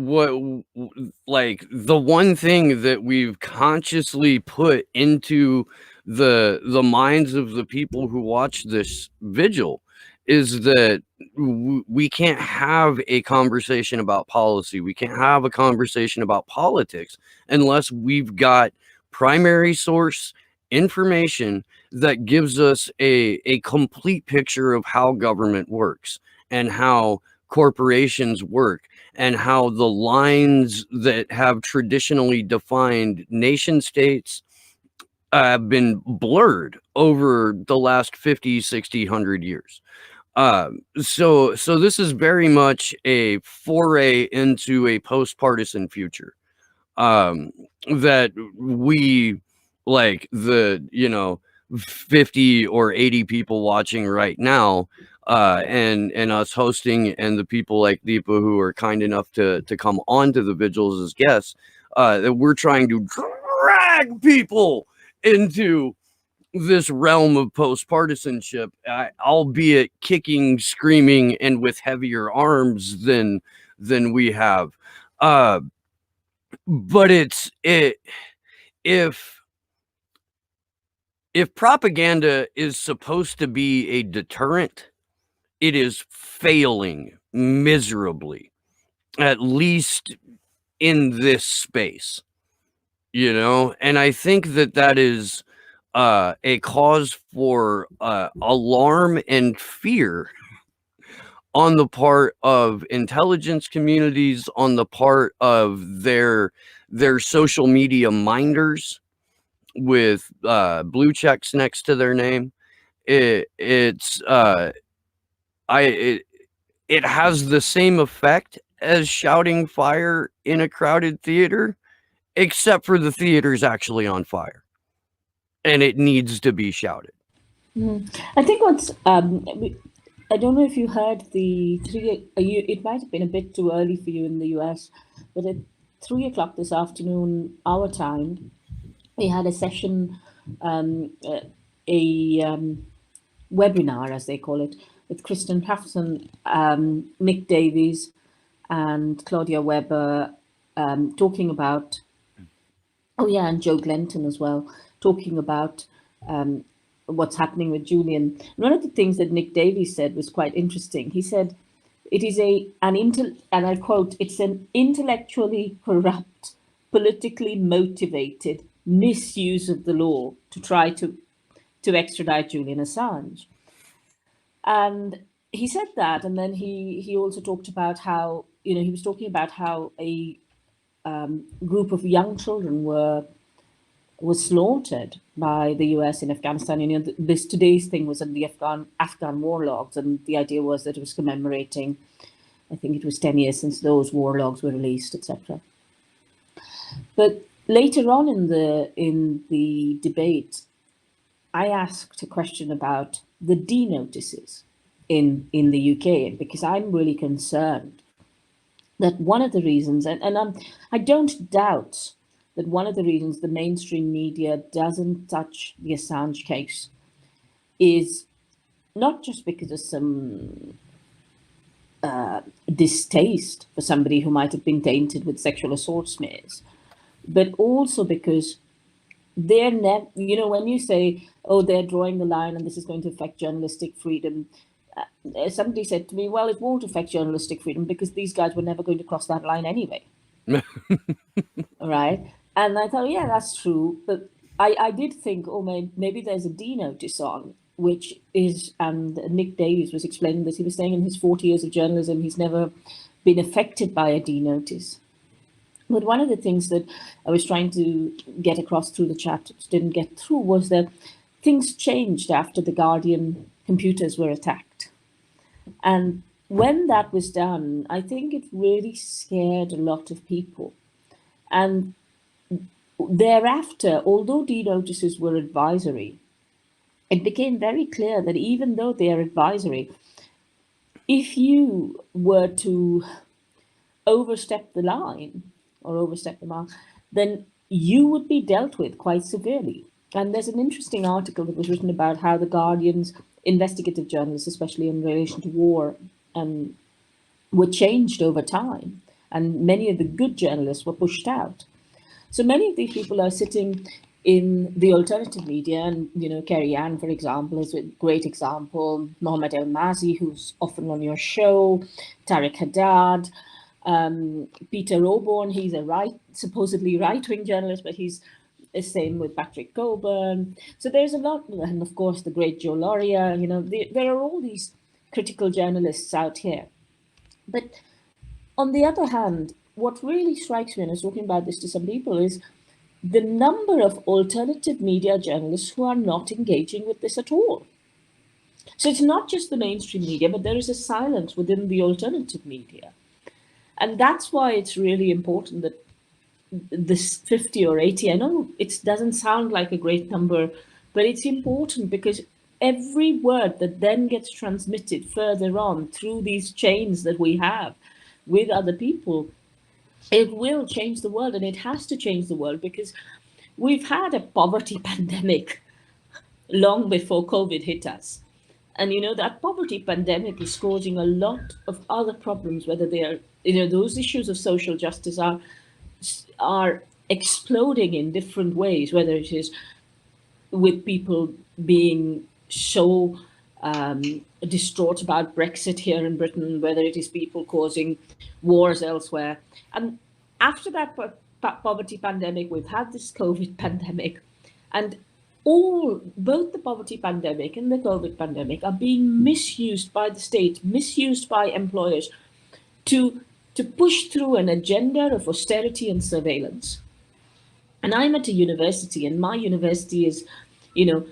like the one thing that we've consciously put into the minds of the people who watch this vigil is that we can't have a conversation about policy. We can't have a conversation about politics unless we've got primary source information that gives us a complete picture of how government works and how corporations work and how the lines that have traditionally defined nation states have been blurred over the last 50, 60, 100 years. So this is very much a foray into a post-partisan future. That we, like the 50 or 80 people watching right now, and us hosting, and the people like Deepa who are kind enough to come onto the vigils as guests, that we're trying to drag people into this realm of post-partisanship, albeit kicking, screaming, and with heavier arms than we have. But if propaganda is supposed to be a deterrent, it is failing miserably, at least in this space, and I think that is a cause for alarm and fear on the part of intelligence communities, on the part of their social media minders with blue checks next to their name. It has the same effect as shouting fire in a crowded theater, except for the theater's actually on fire and it needs to be shouted. I think what's I don't know if you heard the it might have been a bit too early for you in the US, but at 3:00 this afternoon, our time, we had a session, webinar, as they call it, with Kristen Huffson, Nick Davies, and Claudia Weber, talking about, and Joe Glenton as well, talking about what's happening with Julian. One of the things that Nick Davies said was quite interesting. He said, it is and I quote, it's an intellectually corrupt, politically motivated misuse of the law to try to extradite Julian Assange. And he said that, and then he also talked about how, he was talking about how a group of young children was slaughtered by the US in Afghanistan. This today's thing was in the Afghan war logs, and the idea was that it was commemorating, I think it was 10 years since those war logs were released, etc. But later on in the debate, I asked a question about the D notices in the UK, because I'm really concerned that one of the reasons, and I don't doubt that one of the reasons the mainstream media doesn't touch the Assange case is not just because of some distaste for somebody who might have been tainted with sexual assault smears, but also because they're never, you know, when you say, oh, they're drawing the line and this is going to affect journalistic freedom, somebody said to me, well, it won't affect journalistic freedom because these guys were never going to cross that line anyway. Right? And I thought, yeah, that's true. But I did think, oh, maybe there's a D notice on, which is, and Nick Davies was explaining this. He was saying in his 40 years of journalism, he's never been affected by a D notice. But one of the things that I was trying to get across through the chat, which didn't get through, was that things changed after the Guardian computers were attacked. And when that was done, I think it really scared a lot of people. And thereafter, although D notices were advisory, it became very clear that even though they are advisory, if you were to overstep the line or overstep the mark, then you would be dealt with quite severely. And there's an interesting article that was written about how the Guardian's investigative journalists, especially in relation to war, were changed over time. And many of the good journalists were pushed out. So many of these people are sitting in the alternative media, and, you know, Kerry Ann, for example, is a great example. Mohammed El Mazi, who's often on your show, Tariq Haddad, Peter Oborn, he's a supposedly right-wing journalist, but he's the same with Patrick Coburn. So there's a lot, and of course the great Joe Lauria, you know, there are all these critical journalists out here. But on the other hand, what really strikes me, and I was talking about this to some people, is the number of alternative media journalists who are not engaging with this at all. So it's not just the mainstream media, but there is a silence within the alternative media. And that's why it's really important that this 50 or 80, I know it doesn't sound like a great number, but it's important because every word that then gets transmitted further on through these chains that we have with other people, it will change the world, and it has to change the world, because we've had a poverty pandemic long before COVID hit us. And, you know, that poverty pandemic is causing a lot of other problems, whether they are, you know, those issues of social justice are exploding in different ways, whether it is with people being so distraught about Brexit here in Britain, whether it is people causing wars elsewhere. And after that poverty pandemic, we've had this COVID pandemic, and both the poverty pandemic and the COVID pandemic are being misused by the state, misused by employers to push through an agenda of austerity and surveillance. And I'm at a university, and my university is, you know,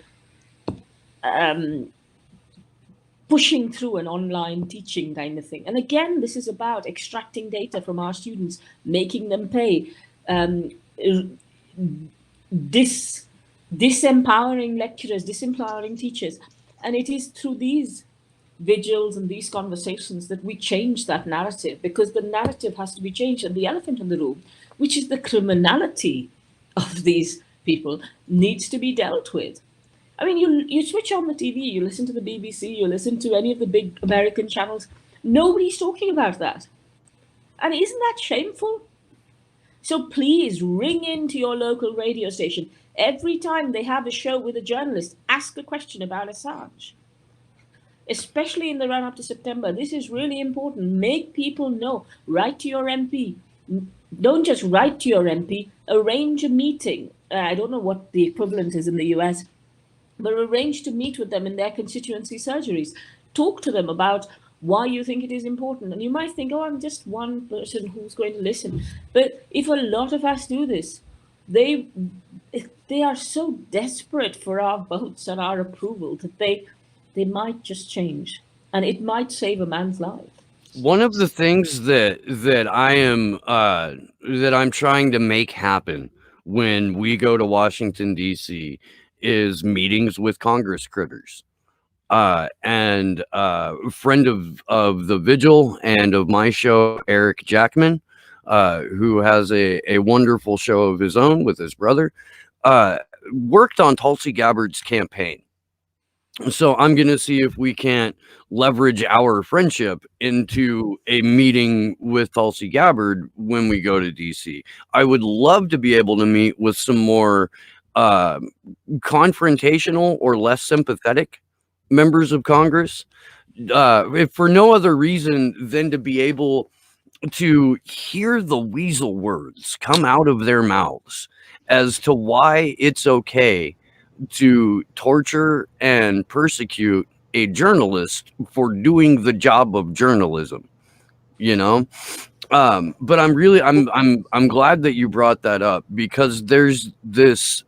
pushing through an online teaching kind of thing. And again, this is about extracting data from our students, making them pay, disempowering lecturers, disempowering teachers. And it is through these vigils and these conversations that we change that narrative, because the narrative has to be changed. And the elephant in the room, which is the criminality of these people, needs to be dealt with. I mean, you switch on the TV, you listen to the BBC, you listen to any of the big American channels, nobody's talking about that. And isn't that shameful? So please ring into your local radio station. Every time they have a show with a journalist, ask a question about Assange. Especially in the run-up to September. This is really important. Make people know. Write to your MP. Don't just write to your MP. Arrange a meeting. I don't know what the equivalent is in the US, but arrange to meet with them in their constituency surgeries. Talk to them about why you think it is important. And you might think, oh, I'm just one person who's going to listen. But if a lot of us do this, they are so desperate for our votes and our approval that they might just change, and it might save a man's life. One of the things that I'm trying to make happen when we go to Washington, D.C. is meetings with Congress critters. And a friend of the Vigil and of my show, Eric Jackman, who has a wonderful show of his own with his brother, worked on Tulsi Gabbard's campaign. So I'm going to see if we can't leverage our friendship into a meeting with Tulsi Gabbard when we go to DC. I would love to be able to meet with some more confrontational or less sympathetic members of Congress, if for no other reason than to be able to hear the weasel words come out of their mouths as to why it's okay to torture and persecute a journalist for doing the job of journalism, you know. But I'm glad that you brought that up, because there's this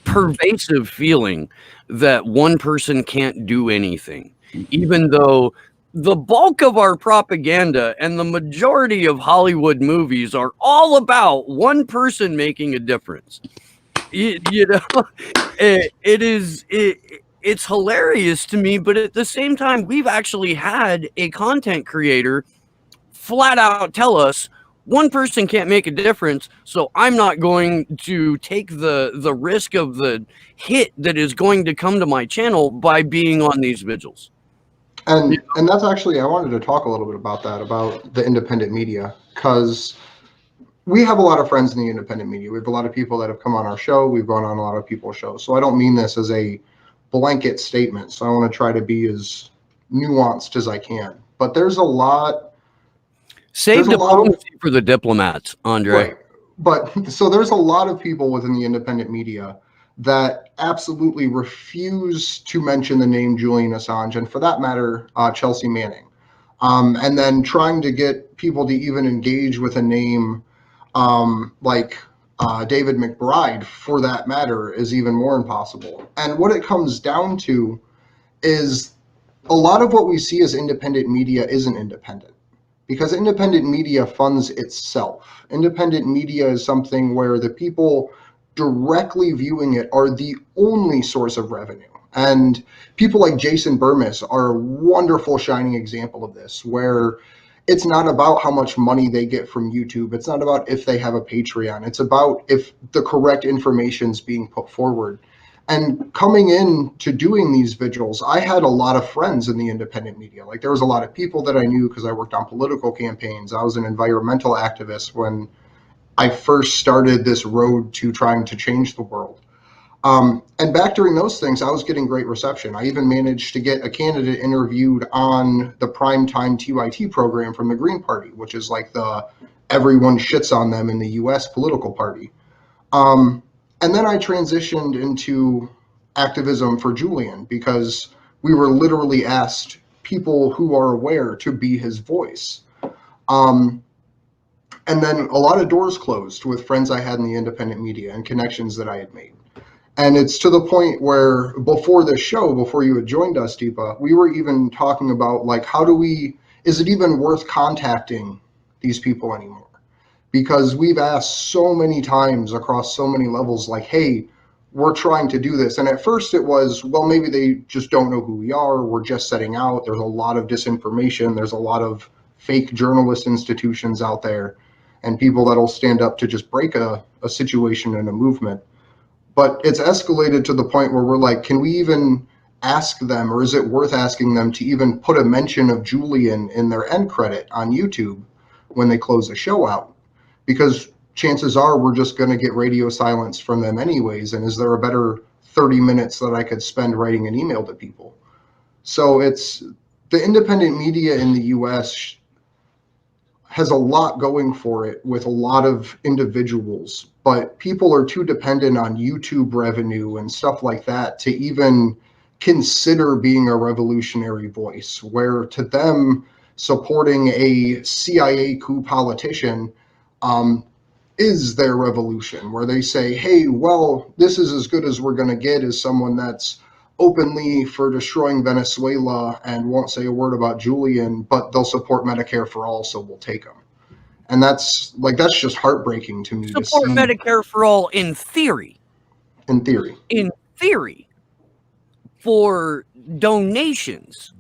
pervasive feeling that one person can't do anything, even though the bulk of our propaganda and the majority of Hollywood movies are all about one person making a difference. You know, it's hilarious to me, but at the same time, we've actually had a content creator flat out tell us one person can't make a difference, so I'm not going to take the risk of the hit that is going to come to my channel by being on these vigils. And that's actually, I wanted to talk a little bit about that, about the independent media, because we have a lot of friends in the independent media. We have a lot of people that have come on our show. We've gone on a lot of people's shows. So I don't mean this as a blanket statement. So I want to try to be as nuanced as I can. But there's a lot. Save diplomacy for the diplomats, Andre. Right. But so there's a lot of people within the independent media that absolutely refuse to mention the name Julian Assange, and for that matter, Chelsea Manning. And then trying to get people to even engage with a name like David McBride, for that matter, is even more impossible. And what it comes down to is a lot of what we see as independent media isn't independent, because independent media funds itself. Independent media is something where the people directly viewing it are the only source of revenue. And people like Jason Burmis are a wonderful shining example of this, where it's not about how much money they get from YouTube. It's not about if they have a Patreon. It's about if the correct information is being put forward. And coming in to doing these vigils, I had a lot of friends in the independent media. Like, there was a lot of people that I knew because I worked on political campaigns. I was an environmental activist when I first started this road to trying to change the world. And back during those things, I was getting great reception. I even managed to get a candidate interviewed on the primetime TYT program from the Green Party, which is like the everyone shits on them in the US political party. And then I transitioned into activism for Julian, because we were literally asked, people who are aware, to be his voice. And then a lot of doors closed with friends I had in the independent media and connections that I had made. And it's to the point where before this show, before you had joined us, Deepa, we were even talking about, like, is it even worth contacting these people anymore? Because we've asked so many times across so many levels, like, hey, we're trying to do this. And at first it was, well, maybe they just don't know who we are. We're just setting out. There's a lot of disinformation. There's a lot of fake journalist institutions out there, and people that'll stand up to just break a situation and a movement. But it's escalated to the point where we're like, can we even ask them, or is it worth asking them to even put a mention of Julian in their end credit on YouTube when they close the show out? Because chances are we're just going to get radio silence from them anyways. And is there a better 30 minutes that I could spend writing an email to people? So it's the independent media in the US has a lot going for it with a lot of individuals, but people are too dependent on YouTube revenue and stuff like that to even consider being a revolutionary voice, where to them supporting a CIA coup politician is their revolution, where they say, hey, well, this is as good as we're going to get, as someone that's openly for destroying Venezuela and won't say a word about Julian, but they'll support Medicare for all, so we'll take them. And that's just heartbreaking to me. Support Medicare for all in theory. In theory. In theory. For donations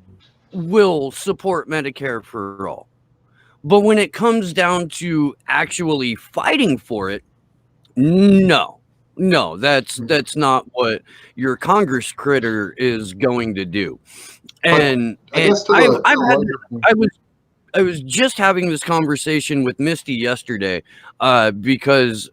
will support Medicare for all. But when it comes down to actually fighting for it, no, that's not what your Congress critter is going to do. And I guess to I've the had larger I was just having this conversation with Misty yesterday, because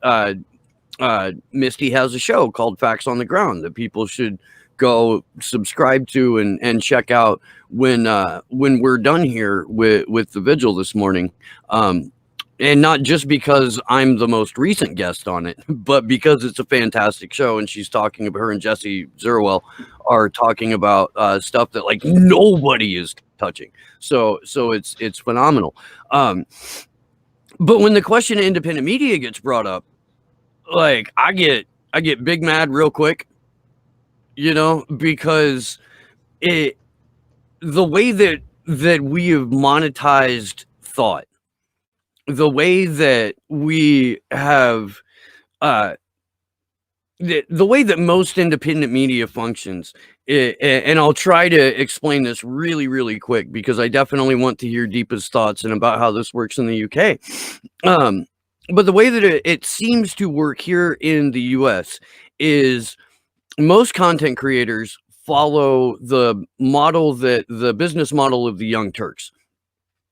Misty has a show called Facts on the Ground that people should go subscribe to and check out when we're done here with the vigil this morning. And not just because I'm the most recent guest on it, but because it's a fantastic show, and she's talking about, her and Jesse Zerwell are talking about stuff that like nobody is touching. So it's phenomenal. But when the question of independent media gets brought up, like I get big mad real quick, because the way that we have monetized thought, the way that we have the way that most independent media functions, and I'll try to explain this really, really quick because I definitely want to hear Deepa's thoughts and about how this works in the UK. But the way that it seems to work here in the US is most content creators follow the business model of the Young Turks,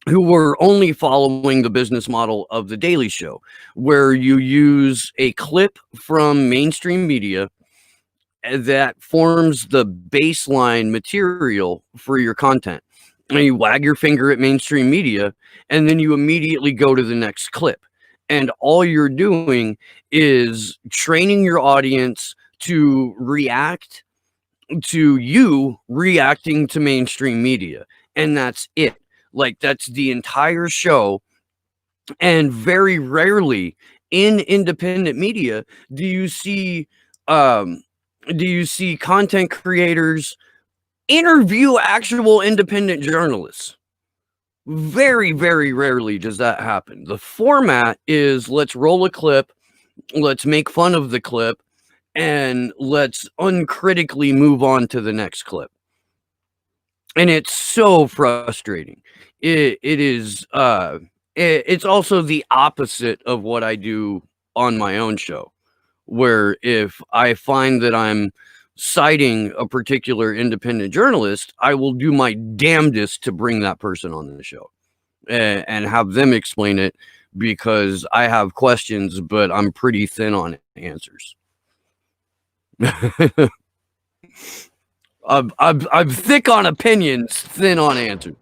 who were only following the business model of The Daily Show, where you use a clip from mainstream media that forms the baseline material for your content. And you wag your finger at mainstream media, and then you immediately go to the next clip. And all you're doing is training your audience to react to you reacting to mainstream media. And that's it. Like, that's the entire show. And very rarely in independent media do you see content creators interview actual independent journalists. Very, very rarely does that happen. The format is, let's roll a clip, let's make fun of the clip, and let's uncritically move on to the next clip. And it's so frustrating. It is it's also the opposite of what I do on my own show, where if I find that I'm citing a particular independent journalist, I will do my damnedest to bring that person on the show and have them explain it, because I have questions, but I'm pretty thin on answers. I'm thick on opinions, thin on answers.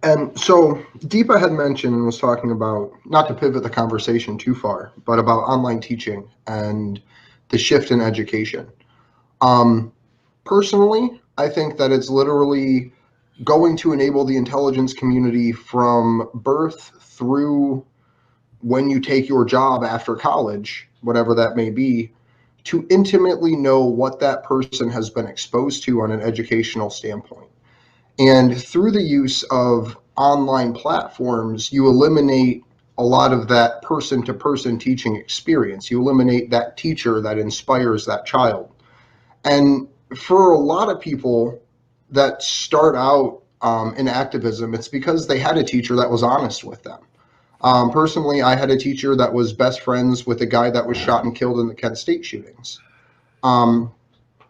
And so Deepa had mentioned and was talking about, not to pivot the conversation too far, but about online teaching and the shift in education. Personally, I think that it's literally going to enable the intelligence community from birth through when you take your job after college, whatever that may be, to intimately know what that person has been exposed to on an educational standpoint. And through the use of online platforms, you eliminate a lot of that person-to-person teaching experience. You eliminate that teacher that inspires that child. And for a lot of people that start out in activism, it's because they had a teacher that was honest with them. Personally, I had a teacher that was best friends with a guy that was shot and killed in the Kent State shootings.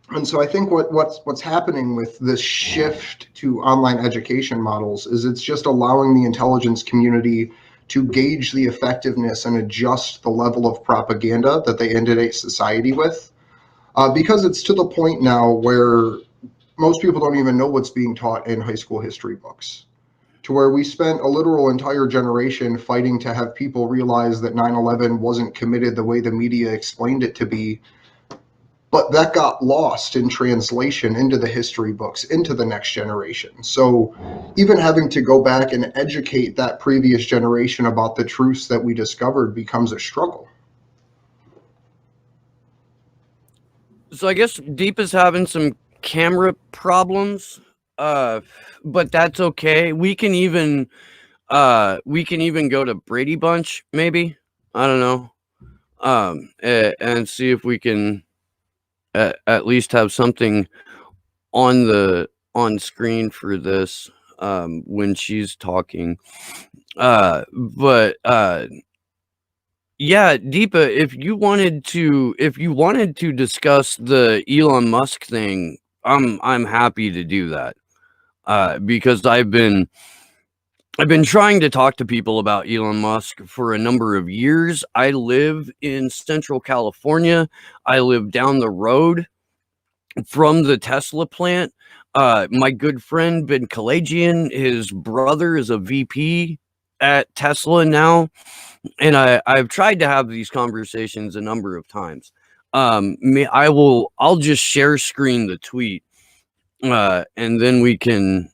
And so I think what's happening with this shift to online education models is it's just allowing the intelligence community to gauge the effectiveness and adjust the level of propaganda that they inundate society with. Because it's to the point now where most people don't even know what's being taught in high school history books, to where we spent a literal entire generation fighting to have people realize that 9/11 wasn't committed the way the media explained it to be. But that got lost in translation into the history books, into the next generation. So even having to go back and educate that previous generation about the truths that we discovered becomes a struggle. So I guess Deepa's having some camera problems, but that's okay. We can even go to Brady Bunch, maybe. I don't know. And see if we can at least have something on screen for this. when she's talking. But yeah, Deepa, if you wanted to discuss the Elon Musk thing, I'm happy to do that. Because I've been trying to talk to people about Elon Musk for a number of years. I live in Central California. I live down the road from the Tesla plant. My good friend Ben Kalajian, his brother is a VP at Tesla now, and I've tried to have these conversations a number of times. I'll just share screen the tweet, and then we can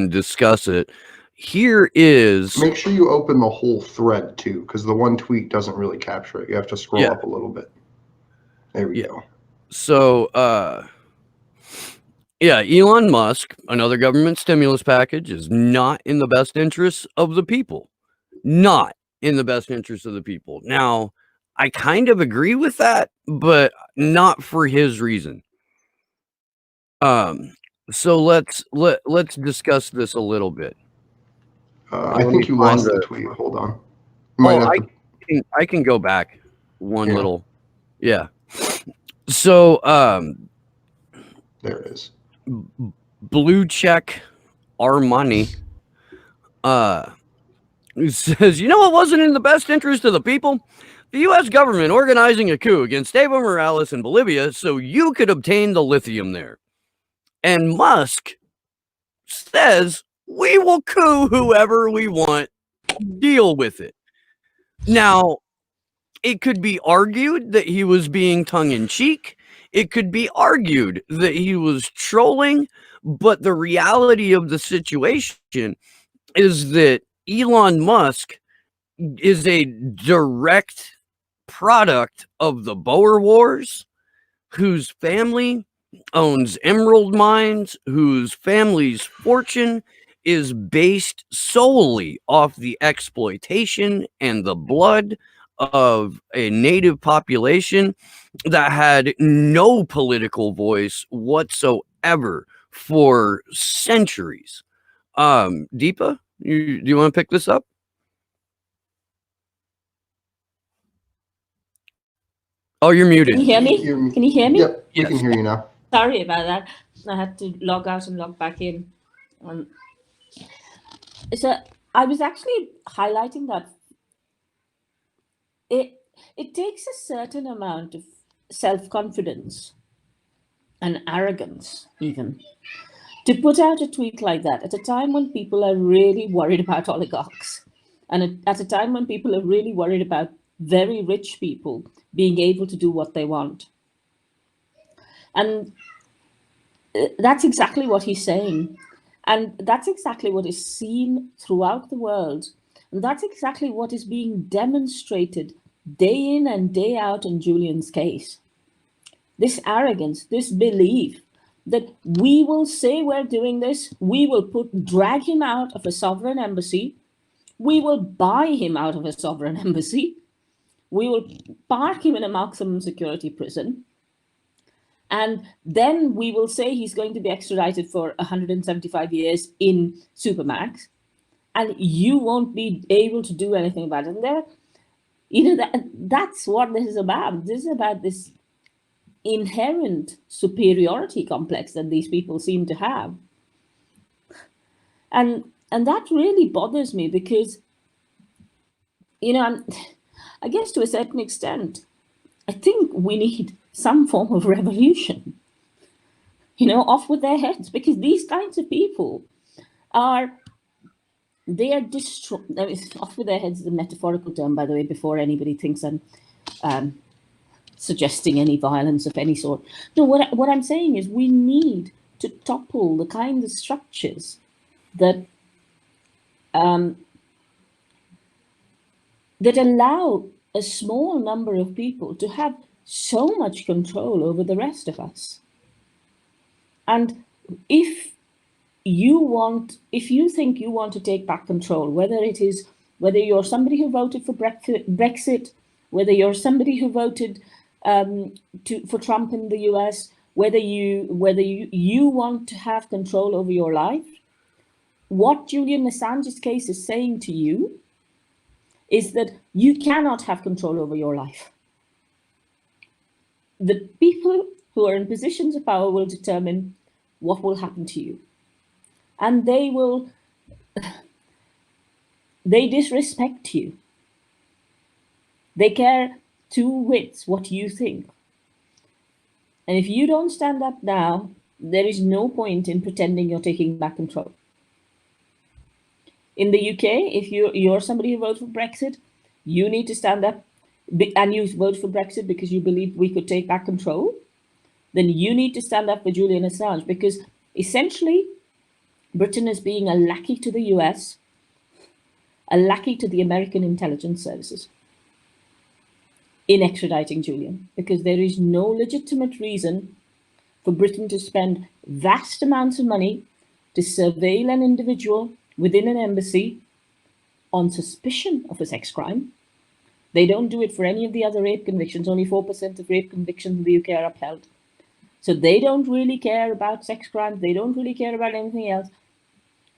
discuss it. Here is. Make sure you open the whole thread too, because the one tweet doesn't really capture it. You have to scroll up a little bit. There we go. So, yeah, Elon Musk, another government stimulus package, is not in the best interests of the people. Not in the best interest of the people. Now, I kind of agree with that, but not for his reason. So let's discuss this a little bit. I think you lost the tweet. Hold on. I can go back one little. Yeah. So there it is. Blue Check Armani says, you know what wasn't in the best interest of the people? The U.S. government organizing a coup against Evo Morales in Bolivia so you could obtain the lithium there. And Musk says, we will coup whoever we want, deal with it. Now, it could be argued that he was being tongue-in-cheek. It could be argued that he was trolling. But the reality of the situation is that Elon Musk is a direct product of the Boer Wars, whose family owns emerald mines, whose family's fortune is based solely off the exploitation and the blood of a native population that had no political voice whatsoever for centuries. Deepa, do you want to pick this up? Oh, you're muted. Can you hear me? Can you hear me? Yep, we can hear you now. Sorry about that. I had to log out and log back in. So I was actually highlighting that it takes a certain amount of self-confidence and arrogance even to put out a tweet like that at a time when people are really worried about oligarchs, and at a time when people are really worried about very rich people being able to do what they want. And that's exactly what he's saying. And that's exactly what is seen throughout the world. And that's exactly what is being demonstrated day in and day out in Julian's case. This arrogance, this belief that we will say we're doing this, we will drag him out of a sovereign embassy, we will buy him out of a sovereign embassy, we will park him in a maximum security prison, and then we will say he's going to be extradited for 175 years in Supermax, and you won't be able to do anything about it. And that's what this is about. This is about this inherent superiority complex that these people seem to have. And that really bothers me because, I guess to a certain extent, I think we need some form of revolution, off with their heads, because these kinds of people are destroyed. I mean, off with their heads is a metaphorical term, by the way, before anybody thinks I'm suggesting any violence of any sort. No, what I'm saying is we need to topple the kind of structures that that allow a small number of people to have so much control over the rest of us. And if you think you want to take back control, whether you're somebody who voted for Brexit, whether you're somebody who voted for Trump in the US, whether you want to have control over your life, what Julian Assange's case is saying to you is that you cannot have control over your life. The people who are in positions of power will determine what will happen to you. And they disrespect you. They care two wits what you think. And if you don't stand up now, there is no point in pretending you're taking back control. In the UK, if you're somebody who votes for Brexit, you need to stand up, and you vote for Brexit because you believe we could take back control, then you need to stand up for Julian Assange, because essentially Britain is being a lackey to the US, a lackey to the American intelligence services in extraditing Julian, because there is no legitimate reason for Britain to spend vast amounts of money to surveil an individual within an embassy on suspicion of a sex crime. They don't do it for any of the other rape convictions. Only 4% of rape convictions in the UK are upheld. So they don't really care about sex crimes. They don't really care about anything else.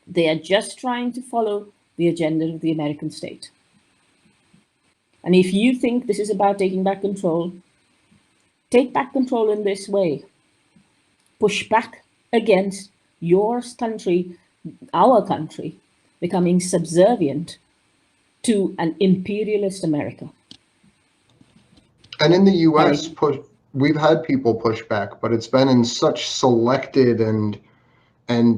They are just trying to follow the agenda of the American state. And if you think this is about taking back control, take back control in this way. Push back against your country, our country, becoming subservient to an imperialist America. And in the US, we've had people push back, but it's been in such selected and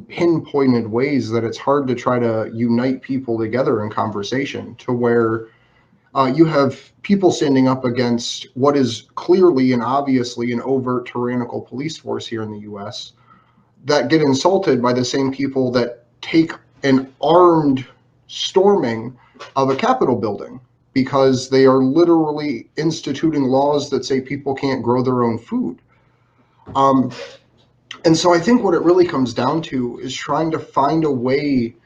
pinpointed ways that it's hard to try to unite people together in conversation, to where you have people standing up against what is clearly and obviously an overt tyrannical police force here in the US that get insulted by the same people that take an armed storming of a Capitol building because they are literally instituting laws that say people can't grow their own food. And so I think what it really comes down to is trying to find a way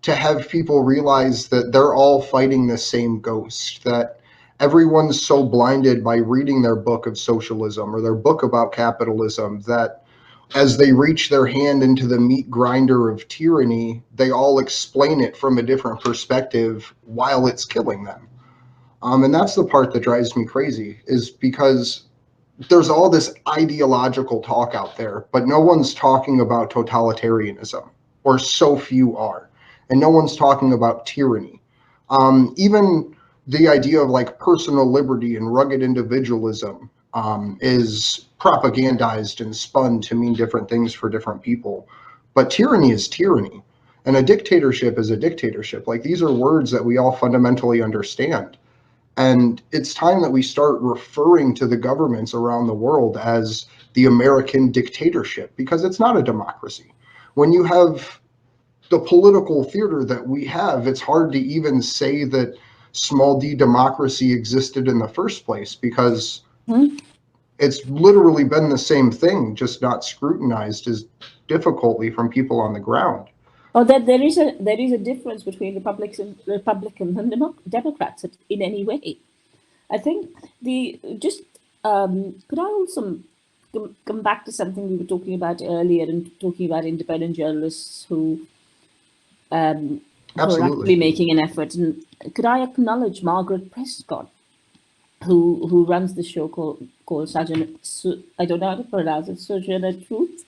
to have people realize that they're all fighting the same ghost, that everyone's so blinded by reading their book of socialism or their book about capitalism that as they reach their hand into the meat grinder of tyranny, they all explain it from a different perspective while it's killing them. And that's the part that drives me crazy, is because there's all this ideological talk out there, but no one's talking about totalitarianism, or so few are. And no one's talking about tyranny. Even the idea of like personal liberty and rugged individualism is propagandized and spun to mean different things for different people. But tyranny is tyranny, and a dictatorship is a dictatorship. Like, these are words that we all fundamentally understand. And it's time that we start referring to the governments around the world as the American dictatorship, because it's not a democracy. When you have the political theater that we have, it's hard to even say that small d democracy existed in the first place, because it's literally been the same thing, just not scrutinized as difficultly from people on the ground. Or that there is a difference between Republicans and Democrats in any way. I think could I also come back to something we were talking about earlier, and talking about independent journalists who are actually making an effort. And could I acknowledge Margaret Prescott, who runs the show called I don't know how to pronounce it, Sojourner Truth,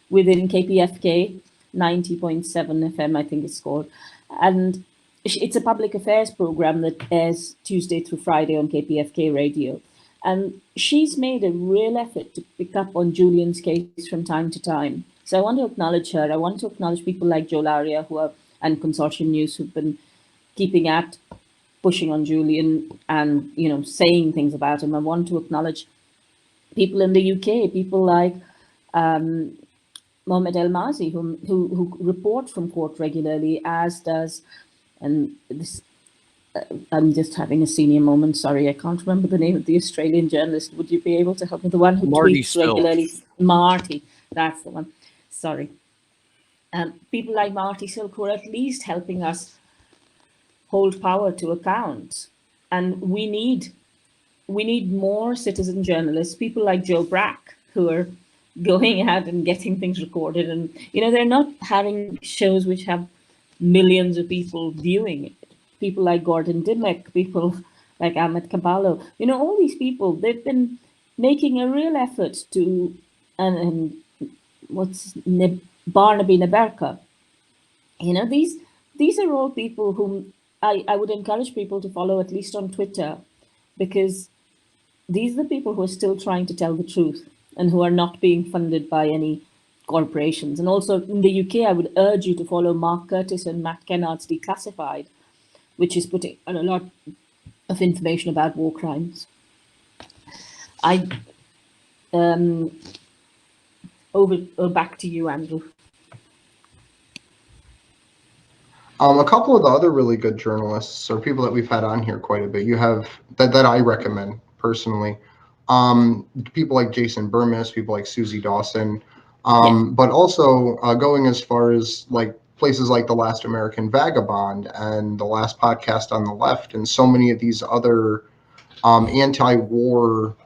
within KPFK 90.7 FM, I think it's called. And it's a public affairs program that airs Tuesday through Friday on KPFK radio. And she's made a real effort to pick up on Julian's case from time to time. So I want to acknowledge her. I want to acknowledge people like Joe Laria and Consortium News, who've been pushing on Julian and, saying things about him. I want to acknowledge people in the UK, people like Mohamed El Mazi, who report from court regularly, as does, and this, I'm just having a senior moment. Sorry, I can't remember the name of the Australian journalist. Would you be able to help me? The one who tweets regularly. Marty, that's the one. Sorry. People like Marty Silk, who are at least helping us hold power to account. And we need more citizen journalists, people like Joe Brack, who are going out and getting things recorded. And, they're not having shows which have millions of people viewing it. People like Gordon Dimmock, people like Ahmed Caballo, all these people, they've been making a real effort to, and Barnaby Naberka, these are all people whom I would encourage people to follow, at least on Twitter, because these are the people who are still trying to tell the truth and who are not being funded by any corporations. And also in the UK, I would urge you to follow Mark Curtis and Matt Kennard's Declassified, which is putting a lot of information about war crimes. Back to you, Andrew. A couple of the other really good journalists or people that we've had on here quite a bit, you have that I recommend personally. People like Jason Burmis, people like Susie Dawson, but also going as far as like places like The Last American Vagabond and The Last Podcast on the Left, and so many of these other anti-war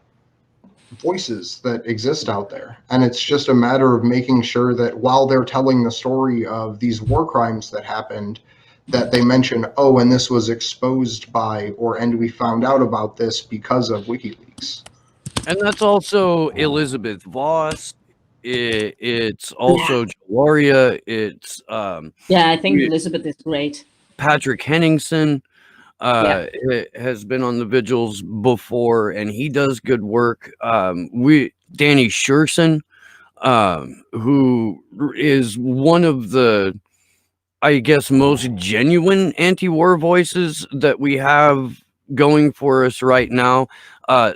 voices that exist out there. And it's just a matter of making sure that while they're telling the story of these war crimes that happened, that they mention, oh, and this was exposed by, and we found out about this because of WikiLeaks. And that's also Elizabeth Voss. It's also Jaloria. It's I think Elizabeth is great. Patrick Henningsen has been on the vigils before, and he does good work. Danny Sherson, who is one of the, I guess, most genuine anti-war voices that we have going for us right now,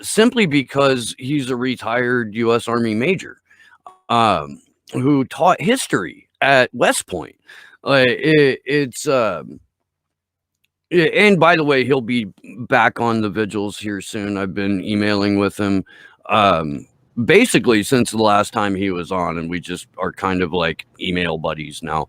simply because he's a retired U.S. Army major who taught history at West Point. And by the way, he'll be back on the vigils here soon. I've been emailing with him basically since the last time he was on, and we just are kind of like email buddies now.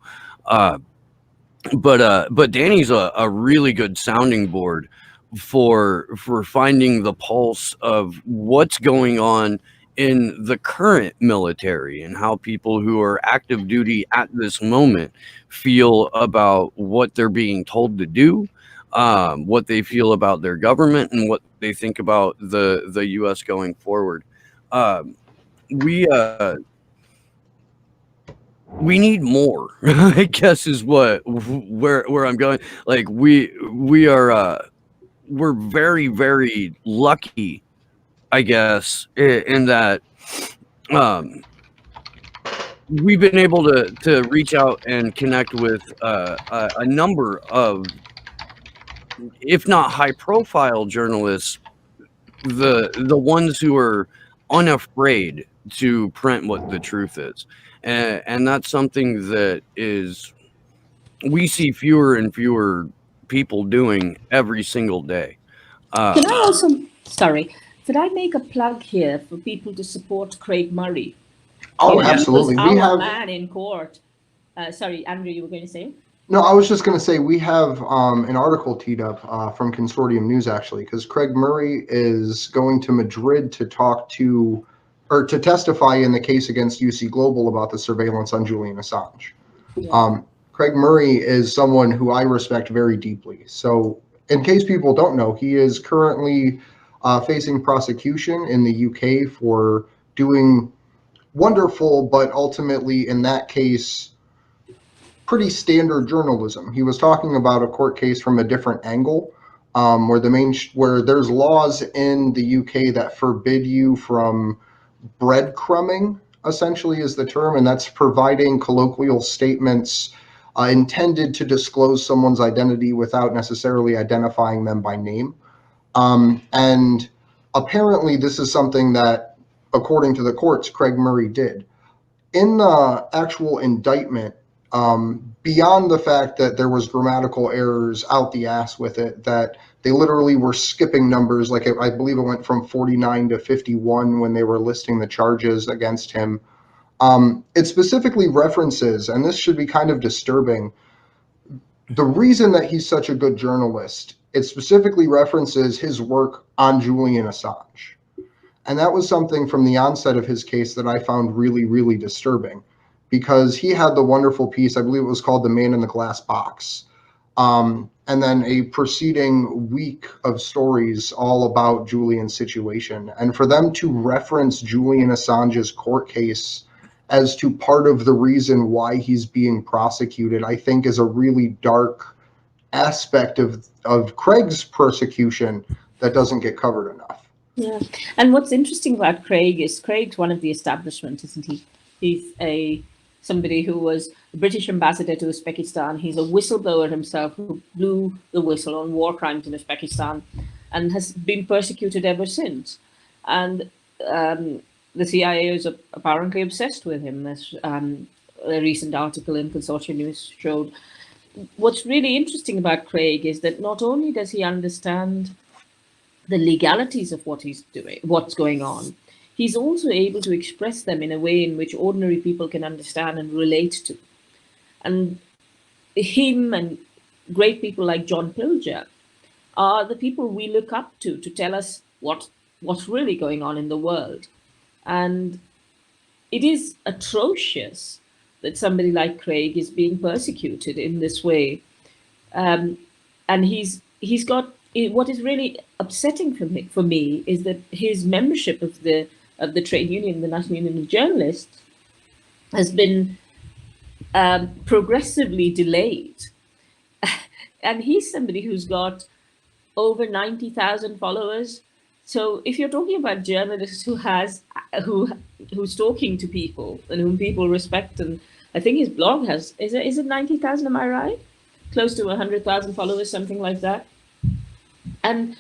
But Danny's a really good sounding board for finding the pulse of what's going on in the current military and how people who are active duty at this moment feel about what they're being told to do, what they feel about their government, and what they think about the U.S. going forward. We need more, I guess, is where I'm going. Like we're very, very lucky, I guess, in that we've been able to reach out and connect with a number of, if not high profile journalists, the ones who are unafraid to print what the truth is. And that's something that we see fewer and fewer people doing every single day. Can I also, could I make a plug here for people to support Craig Murray? Oh, absolutely. We have a man in court. Sorry, Andrew, you were going to say? No, I was just going to say we have an article teed up from Consortium News, actually, because Craig Murray is going to Madrid to talk to, or to testify in the case against UC Global about the surveillance on Julian Assange. Yeah. Craig Murray is someone who I respect very deeply. So in case people don't know, he is currently facing prosecution in the UK for doing wonderful, but ultimately in that case, pretty standard journalism. He was talking about a court case from a different angle, where there's laws in the UK that forbid you from breadcrumbing, essentially is the term, and that's providing colloquial statements intended to disclose someone's identity without necessarily identifying them by name. And apparently this is something that, according to the courts, Craig Murray did. In the actual indictment, beyond the fact that there was grammatical errors out the ass with it, that they literally were skipping numbers, like I believe it went from 49 to 51 when they were listing the charges against him. It specifically references, and this should be kind of disturbing, the reason that he's such a good journalist, it specifically references his work on Julian Assange. And that was something from the onset of his case that I found really, really disturbing, because he had the wonderful piece, I believe it was called The Man in the Glass Box. And then a preceding week of stories all about Julian's situation. And for them to reference Julian Assange's court case as to part of the reason why he's being prosecuted, I think is a really dark aspect of Craig's persecution that doesn't get covered enough. Yeah. And what's interesting about Craig is Craig's one of the establishment, isn't he? He's somebody who was the British ambassador to Uzbekistan. He's a whistleblower himself who blew the whistle on war crimes in Uzbekistan and has been persecuted ever since. And the CIA is apparently obsessed with him, as a recent article in Consortium News showed. What's really interesting about Craig is that not only does he understand the legalities of what he's doing, what's going on, he's also able to express them in a way in which ordinary people can understand and relate to. And him and great people like John Pilger are the people we look up to tell us what's really going on in the world. And it is atrocious that somebody like Craig is being persecuted in this way. And he's got, what is really upsetting for me is that his membership of the trade union, the National Union of Journalists, has been progressively delayed. And he's somebody who's got over 90,000 followers. So if you're talking about journalists who's talking to people and whom people respect, and I think his blog has, is it 90,000, am I right? Close to 100,000 followers, something like that. And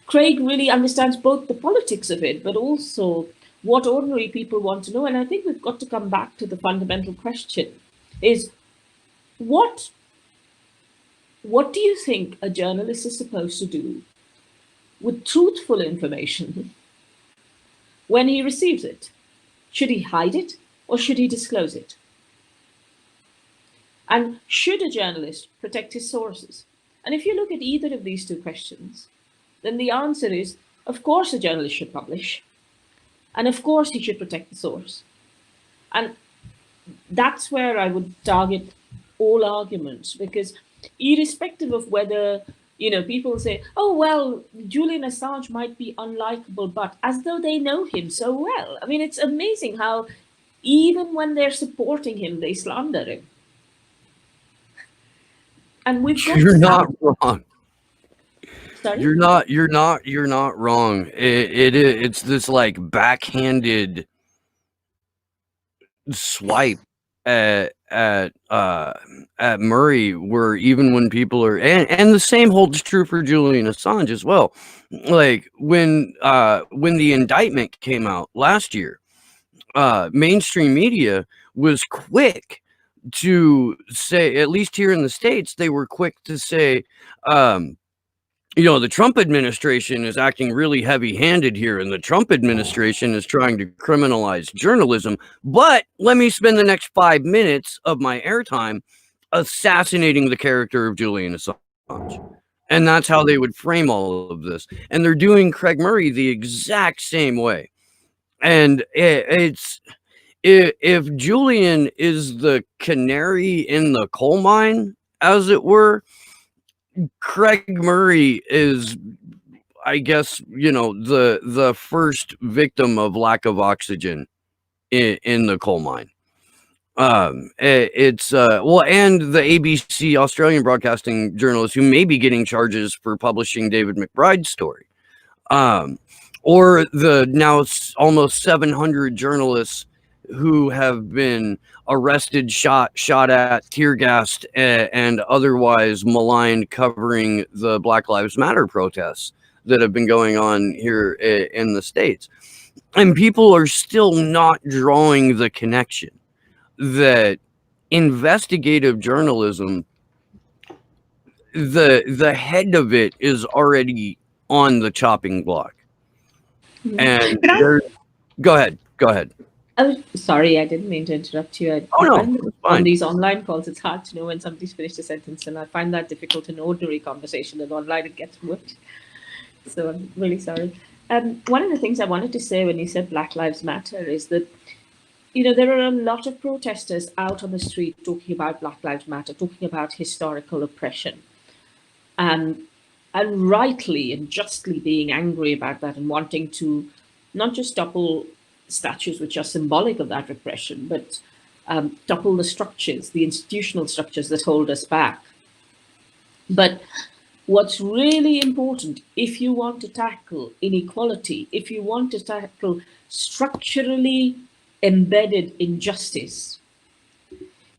Craig really understands both the politics of it, but also what ordinary people want to know. And I think we've got to come back to the fundamental question is, what do you think a journalist is supposed to do with truthful information when he receives it? Should he hide it or should he disclose it? And should a journalist protect his sources? And if you look at either of these two questions, then the answer is, of course, a journalist should publish. And of course, he should protect the source. And that's where I would target all arguments, because irrespective of whether, people say, oh, well, Julian Assange might be unlikable, but as though they know him so well. I mean, it's amazing how even when they're supporting him, they slander him. And you're not wrong. Sorry? You're not wrong. It's this like backhanded swipe at Murray, where even when people are, and the same holds true for Julian Assange as well. Like when the indictment came out last year, mainstream media was quick to say, at least here in the States, they were quick to say, the Trump administration is acting really heavy-handed here, and the Trump administration is trying to criminalize journalism. But let me spend the next 5 minutes of my airtime assassinating the character of Julian Assange. And that's how they would frame all of this. And they're doing Craig Murray the exact same way. And if Julian is the canary in the coal mine, as it were, Craig Murray is, I guess, the first victim of lack of oxygen in the coal mine. It's and the ABC Australian broadcasting journalist who may be getting charges for publishing David McBride's story, or the now almost 700 journalists who have been arrested, shot at, tear gassed, and otherwise maligned, covering the Black Lives Matter protests that have been going on here in the States. And people are still not drawing the connection that investigative journalism, the head of it is already on the chopping block. And go ahead. Oh, sorry, I didn't mean to interrupt you. On these online calls, it's hard to know when somebody's finished a sentence, and I find that difficult in ordinary conversation, and online it gets worse. So I'm really sorry. One of the things I wanted to say when you said Black Lives Matter is that, there are a lot of protesters out on the street talking about Black Lives Matter, talking about historical oppression, and rightly and justly being angry about that and wanting to not just topple statues which are symbolic of that repression, but topple the structures, the institutional structures that hold us back. But what's really important, if you want to tackle inequality, if you want to tackle structurally embedded injustice,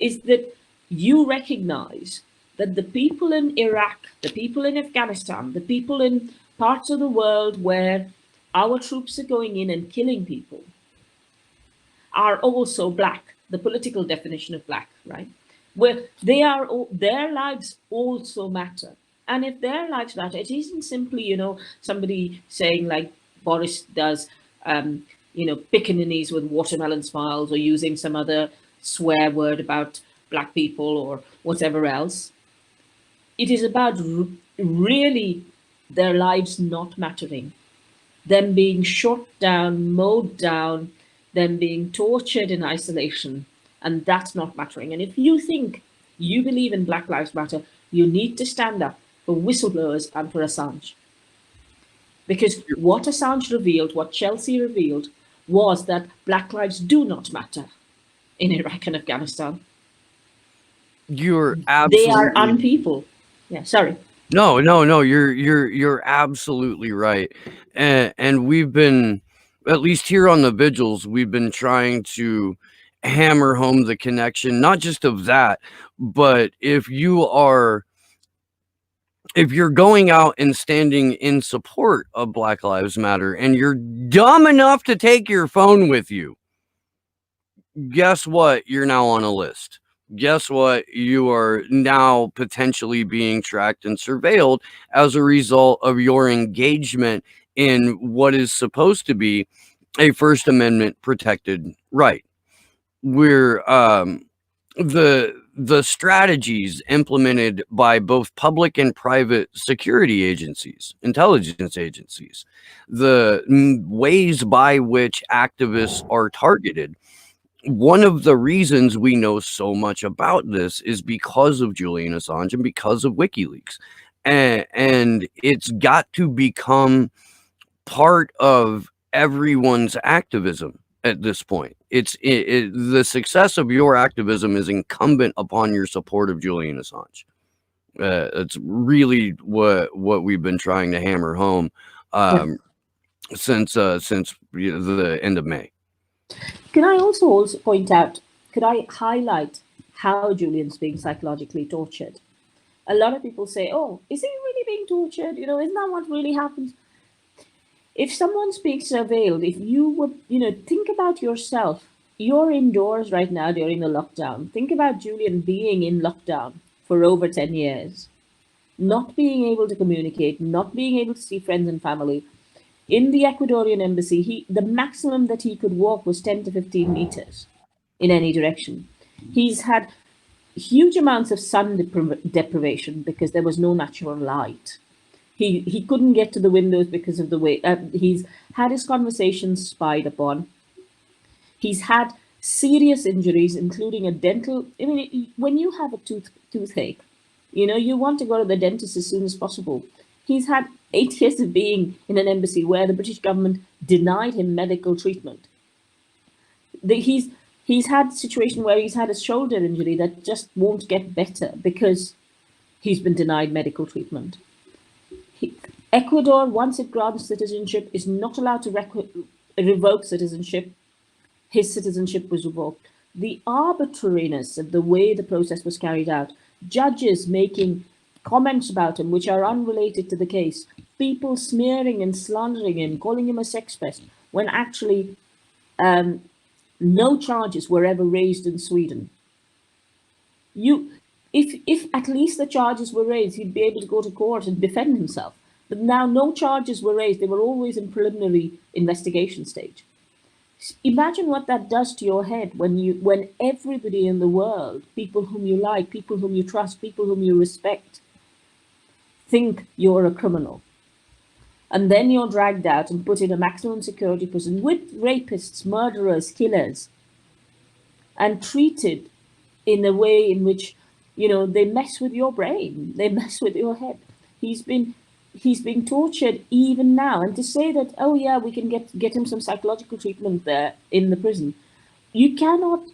is that you recognize that the people in Iraq, the people in Afghanistan, the people in parts of the world where our troops are going in and killing people are also Black, the political definition of Black, right? Where their lives also matter. And if their lives matter, it isn't simply, somebody saying like Boris does, picking the knees with watermelon smiles or using some other swear word about Black people or whatever else. It is about really their lives not mattering, them being shot down, mowed down, them being tortured in isolation, and that's not mattering. And if you think you believe in Black Lives Matter, you need to stand up for whistleblowers and for Assange. Because what Assange revealed, what Chelsea revealed, was that Black lives do not matter in Iraq and Afghanistan. You're absolutely. They are unpeople. Yeah, sorry. No, you're absolutely right. And we've been, at least here on the vigils, we've been trying to hammer home the connection, not just of that, but if you're going out and standing in support of Black Lives Matter and you're dumb enough to take your phone with you, guess what? You're now on a list. Guess what? You are now potentially being tracked and surveilled as a result of your engagement in what is supposed to be a First Amendment protected right. We're the strategies implemented by both public and private security agencies, intelligence agencies, the ways by which activists are targeted. One of the reasons we know so much about this is because of Julian Assange and because of WikiLeaks. And it's got to become part of everyone's activism at this point. The success of your activism is incumbent upon your support of Julian Assange. It's really what we've been trying to hammer home since the end of May. Can I also point out, could I highlight how Julian's being psychologically tortured? A lot of people say, oh, is he really being tortured? Isn't that what really happens? If someone's being surveilled, if you would, think about yourself. You're indoors right now during the lockdown. Think about Julian being in lockdown for over 10 years, not being able to communicate, not being able to see friends and family. In the Ecuadorian embassy, the maximum that he could walk was 10 to 15 meters in any direction. He's had huge amounts of sun deprivation because there was no natural light. He couldn't get to the windows because of the way he's had his conversations spied upon. He's had serious injuries, including a dental. I mean, when you have a toothache, you want to go to the dentist as soon as possible. He's had 8 years of being in an embassy where the British government denied him medical treatment. He's had a situation where he's had a shoulder injury that just won't get better because he's been denied medical treatment. Ecuador, once it grants citizenship, is not allowed to revoke citizenship. His citizenship was revoked. The arbitrariness of the way the process was carried out, judges making comments about him which are unrelated to the case, people smearing and slandering him, calling him a sex pest, when actually no charges were ever raised in Sweden. If at least the charges were raised, he'd be able to go to court and defend himself. But now no charges were raised. They were always in preliminary investigation stage. Imagine what that does to your head when everybody in the world, people whom you like, people whom you trust, people whom you respect, think you're a criminal. and then you're dragged out and put in a maximum security prison with rapists, murderers, killers, and treated in a way in which, you know, they mess with your brain, they mess with your head. He's being tortured even now, and to say that, oh yeah, we can get him some psychological treatment there in the prison, you cannot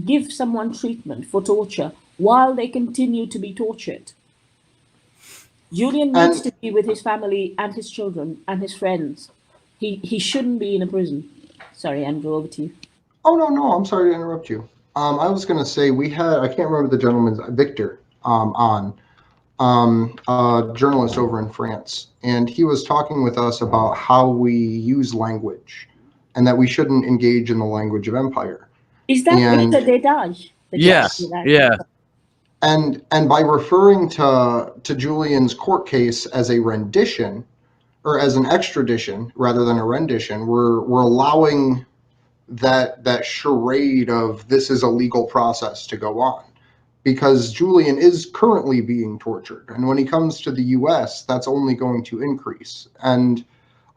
give someone treatment for torture while they continue to be tortured. Julian needs to be with his family and his children and his friends. He shouldn't be in a prison. Sorry, Andrew, over to you. Oh, no, I'm sorry to interrupt you. I was going to say I can't remember the gentleman's, Victor, a journalist over in France, and he was talking with us about how we use language and that we shouldn't engage in the language of empire. Is that Victor Dedage? Yes, yeah. And by referring to Julian's court case as a rendition, or as an extradition rather than a rendition, we're allowing that charade of this is a legal process to go on, because Julian is currently being tortured, and when he comes to the US, that's only going to increase. And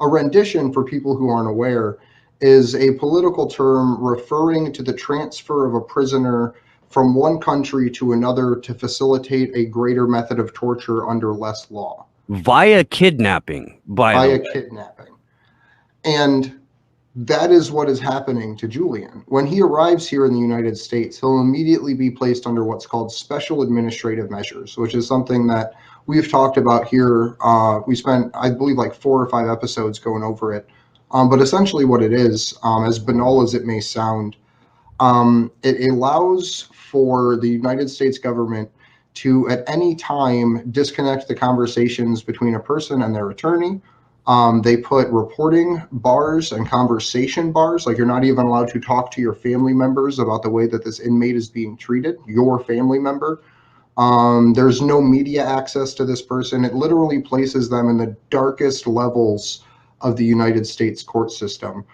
a rendition, for people who aren't aware, is a political term referring to the transfer of a prisoner from one country to another to facilitate a greater method of torture under less law. Via kidnapping, via kidnapping. And that is what is happening to Julian. When he arrives here in the United States, he'll immediately be placed under what's called special administrative measures, which is something that we've talked about here. We spent, I believe, like 4 or 5 episodes going over it. But essentially what it is, as banal as it may sound, it allows for the United States government to, at any time, disconnect the conversations between a person and their attorney. They put reporting bars and conversation bars, like you're not even allowed to talk to your family members about the way that this inmate is being treated, your family member. There's no media access to this person. It literally places them in the darkest levels of the United States court system,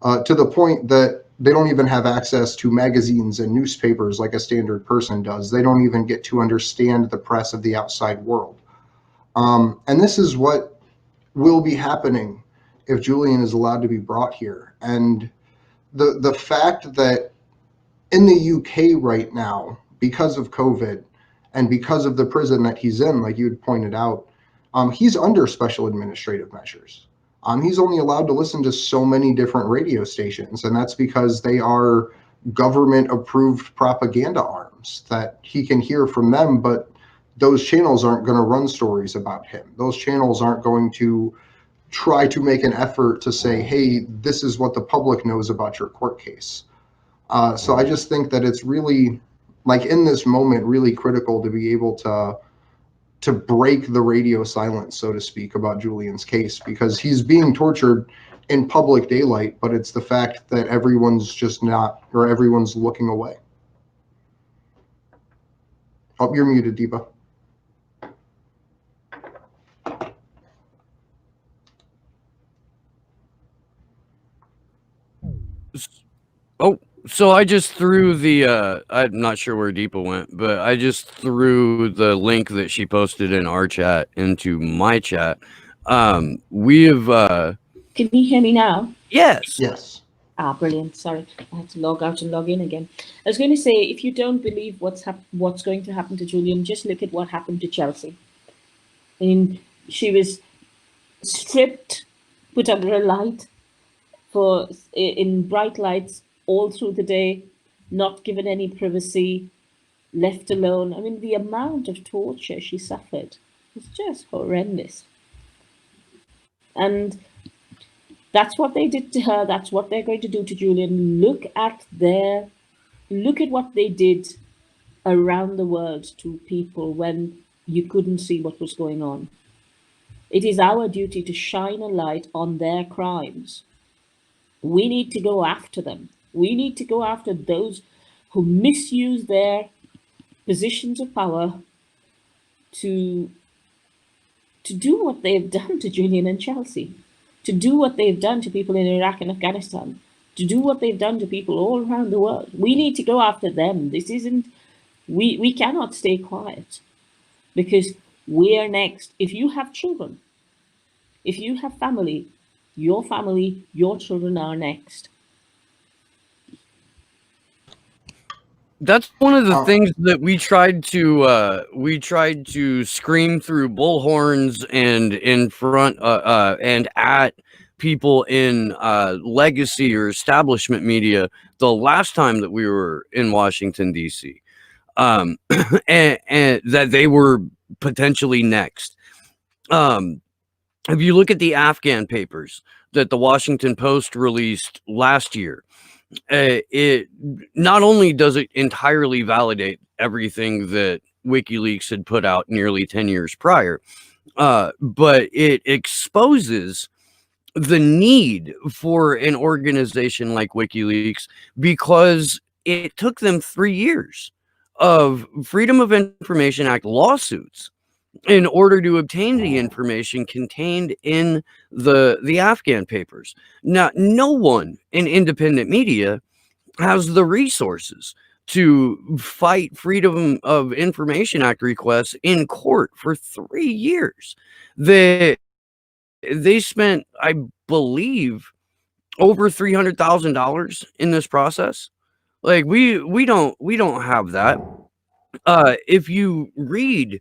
to the point that they don't even have access to magazines and newspapers like a standard person does. They don't even get to understand the press of the outside world. And this is what will be happening if Julian is allowed to be brought here. And the fact that in the UK right now, because of COVID and because of the prison that he's in, like you had pointed out, he's under special administrative measures. He's only allowed to listen to so many different radio stations, and that's because they are government-approved propaganda arms that he can hear from them, but those channels aren't going to run stories about him. Those channels aren't going to try to make an effort to say, hey, this is what the public knows about your court case. So I just think that it's really, like in this moment, really critical to be able to break the radio silence, so to speak, about Julian's case, because he's being tortured in public daylight, but it's the fact that everyone's just not, or everyone's looking away. Oh, you're muted, Deepa. Oh, so I just threw the, I'm not sure where Deepa went, but I just threw the link that she posted in our chat into my chat. We have, Can you hear me now? Yes. Yes. Ah, brilliant. Sorry, I had to log out and log in again. I was going to say, if you don't believe what's going to happen to Julian, just look at what happened to Chelsea. I mean, she was stripped, put under a light in bright lights all through the day, not given any privacy, left alone. I mean, the amount of torture she suffered was just horrendous. And that's what they did to her. That's what they're going to do to Julian. Look at what they did around the world to people when you couldn't see what was going on. It is our duty to shine a light on their crimes. We need to go after them. We need to go after those who misuse their positions of power to do what they've done to Julian and Chelsea, to do what they've done to people in Iraq and Afghanistan, to do what they've done to people all around the world. We need to go after them. This isn't, we cannot stay quiet, because we are next. If you have children, If you have family, your children are next. That's one of the Uh, things that we tried to scream through bullhorns and in front and at people in legacy or establishment media the last time that we were in Washington D.C. And that they were potentially next. If you look at the Afghan papers that the Washington Post released last year, it not only does it entirely validate everything that WikiLeaks had put out nearly 10 years prior, but it exposes the need for an organization like WikiLeaks because it took them 3 years of Freedom of Information Act lawsuits in order to obtain the information contained in the Afghan papers. Now, no one in independent media has the resources to fight Freedom of Information Act requests in court for 3 years. They spent, I believe, over $300,000 in this process. Like we don't have that. If you read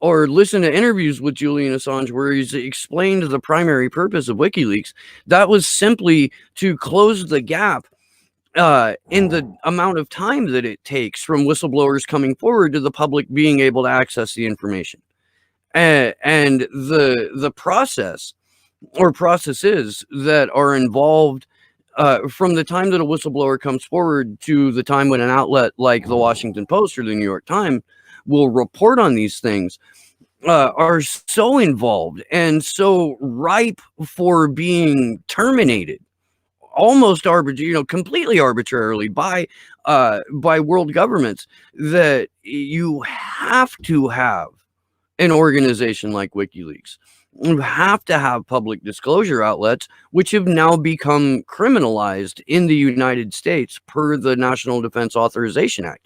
or listen to interviews with Julian Assange where he's explained the primary purpose of WikiLeaks, that was simply to close the gap in the amount of time that it takes from whistleblowers coming forward to the public being able to access the information. And the process or processes that are involved from the time that a whistleblower comes forward to the time when an outlet like the Washington Post or the New York Times will report on these things are so involved and so ripe for being terminated, almost completely arbitrarily by world governments, that you have to have an organization like WikiLeaks. You have to have public disclosure outlets, which have now become criminalized in the United States per the National Defense Authorization Act.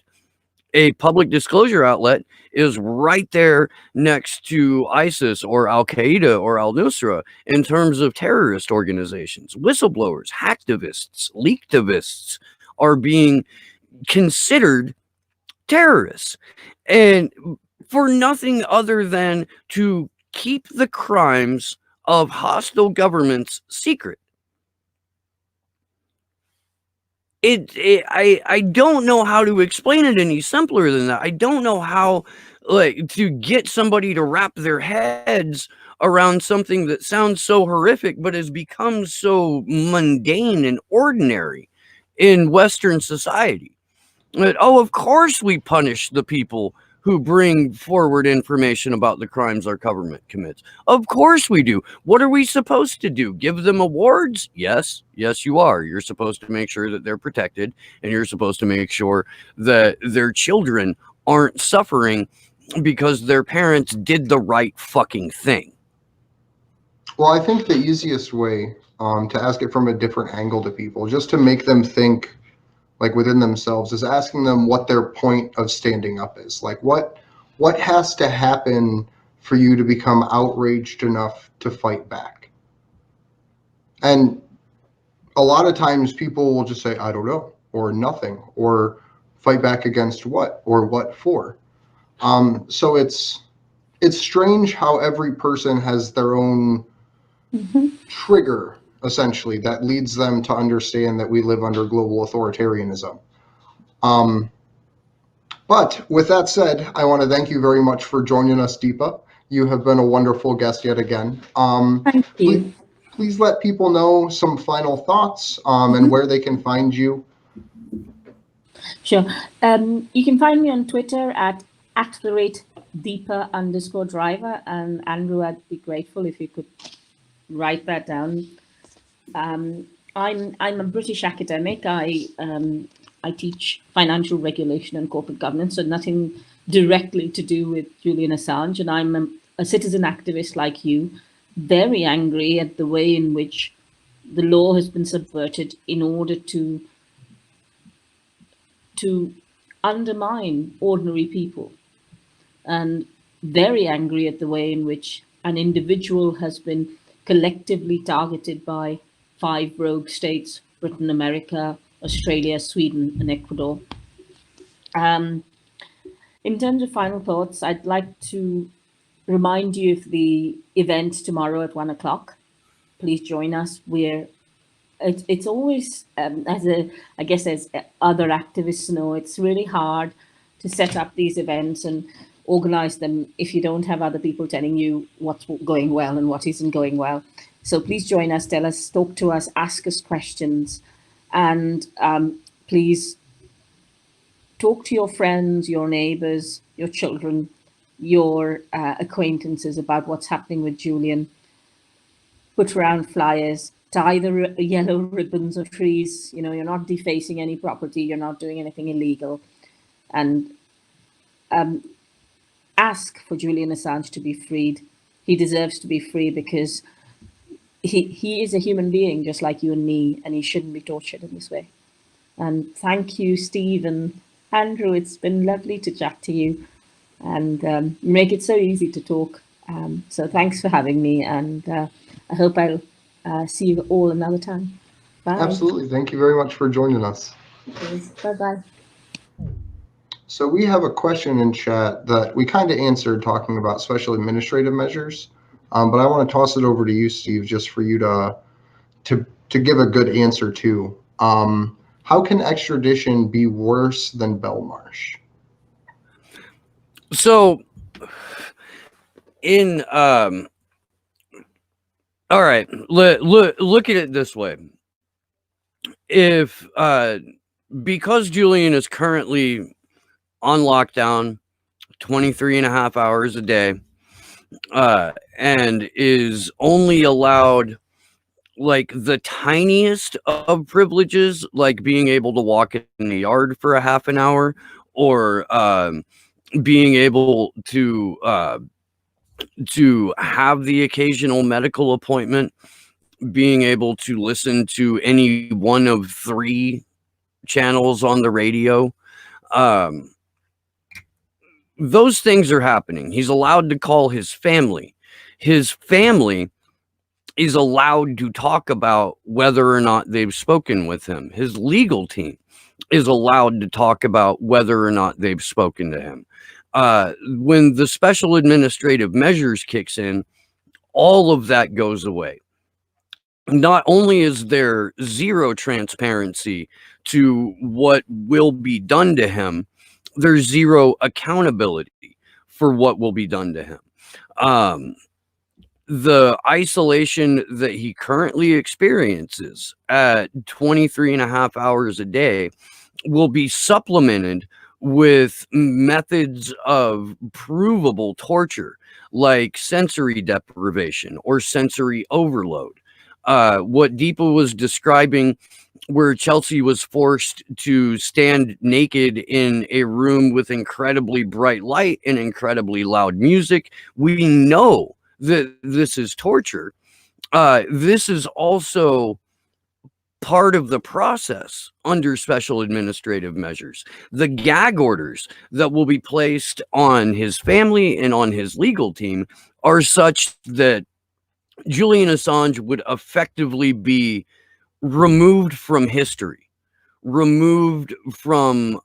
A public disclosure outlet is right there next to ISIS or Al Qaeda or Al Nusra in terms of terrorist organizations. Whistleblowers, hacktivists, leaktivists are being considered terrorists, and for nothing other than to keep the crimes of hostile governments secret. I don't know how to explain it any simpler than that. I don't know how to get somebody to wrap their heads around something that sounds so horrific but has become so mundane and ordinary in Western society. Oh, of course we punish the people who bring forward information about the crimes our government commits. Of course we do. What are we supposed to do? Give them awards? Yes, you are. You're supposed to make sure that they're protected, and you're supposed to make sure that their children aren't suffering because their parents did the right fucking thing. Well, I think the easiest way to ask it from a different angle to people, just to make them think like within themselves, is asking them what their point of standing up is. Like what has to happen for you to become outraged enough to fight back? And a lot of times people will just say, I don't know, or nothing, or fight back against what, or what for. So it's strange how every person has their own trigger, essentially, that leads them to understand that we live under global authoritarianism. But with that said, I want to thank you very much for joining us, Deepa. You have been a wonderful guest yet again. Thank you. Please let people know some final thoughts and where they can find you. Sure. You can find me on Twitter at @Deepa_Driver. And Andrew, I'd be grateful if you could write that down. I'm a British academic. I teach financial regulation and corporate governance, so nothing directly to do with Julian Assange. And I'm a citizen activist like you, very angry at the way in which the law has been subverted in order to undermine ordinary people, and very angry at the way in which an individual has been collectively targeted by 5 rogue states: Britain, America, Australia, Sweden, and Ecuador. In terms of final thoughts, I'd like to remind you of the event tomorrow at 1 o'clock. Please join us. It's always, I guess as other activists know, it's really hard to set up these events and organize them if you don't have other people telling you what's going well and what isn't going well. So please join us, tell us, talk to us, ask us questions, and please talk to your friends, your neighbors, your children, your acquaintances about what's happening with Julian. Put around flyers, tie the yellow ribbons of trees. You know, you're not defacing any property, you're not doing anything illegal. And ask for Julian Assange to be freed. He deserves to be free because he is a human being just like you and me, and he shouldn't be tortured in this way. And thank you, Steve and Andrew. It's been lovely to chat to you, and you make it so easy to talk. So thanks for having me, and I hope I'll see you all another time. Bye. Absolutely. Thank you very much for joining us. Bye-bye. So we have a question in chat that we kind of answered talking about special administrative measures, but I want to toss it over to you, Steve, just for you to give a good answer to. How can extradition be worse than Belmarsh? So, all right, look at it this way. If because Julian is currently on lockdown 23 and a half hours a day, and is only allowed like the tiniest of privileges, like being able to walk in the yard for a half an hour, or being able to have the occasional medical appointment, being able to listen to any one of 3 channels on the radio. Those things are happening. He's allowed to call his family. His family is allowed to talk about whether or not they've spoken with him. His legal team is allowed to talk about whether or not they've spoken to him. When the special administrative measures kicks in, all of that goes away. Not only is there zero transparency to what will be done to him, there's zero accountability for what will be done to him. The isolation that he currently experiences at 23 and a half hours a day will be supplemented with methods of provable torture, like sensory deprivation or sensory overload. What Deepa was describing, where Chelsea was forced to stand naked in a room with incredibly bright light and incredibly loud music, we know that this is torture. This is also part of the process under special administrative measures. The gag orders that will be placed on his family and on his legal team are such that Julian Assange would effectively be removed from history, removed from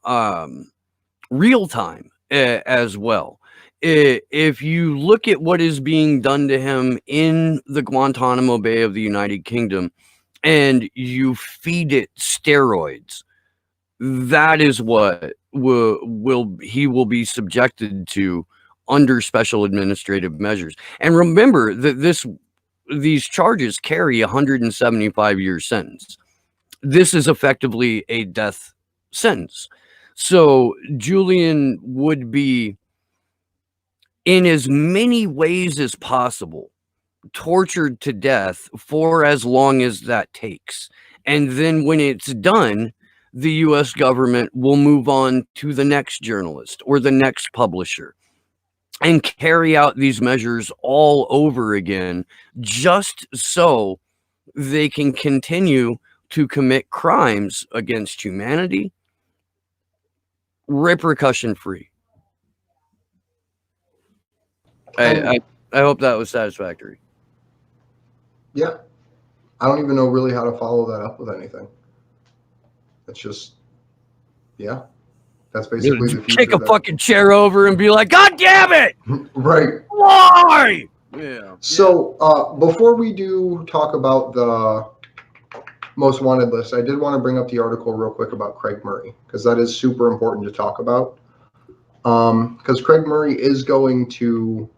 real time as well. If you look at what is being done to him in the Guantanamo Bay of the United Kingdom and you feed it steroids, that is what he will be subjected to under special administrative measures. And remember that these charges carry a 175-year sentence. This is effectively a death sentence. So Julian would be, in as many ways as possible, tortured to death for as long as that takes. And then when it's done, the US government will move on to the next journalist or the next publisher and carry out these measures all over again, just so they can continue to commit crimes against humanity, repercussion free. I hope that was satisfactory. Yeah. I don't even know really how to follow that up with anything. It's just, yeah, that's basically the Kick future. a fucking chair over and be like, God damn it! Right. Why? Yeah. So before we do talk about the most wanted list, I did want to bring up the article real quick about Craig Murray, because that is super important to talk about. Because Craig Murray is going to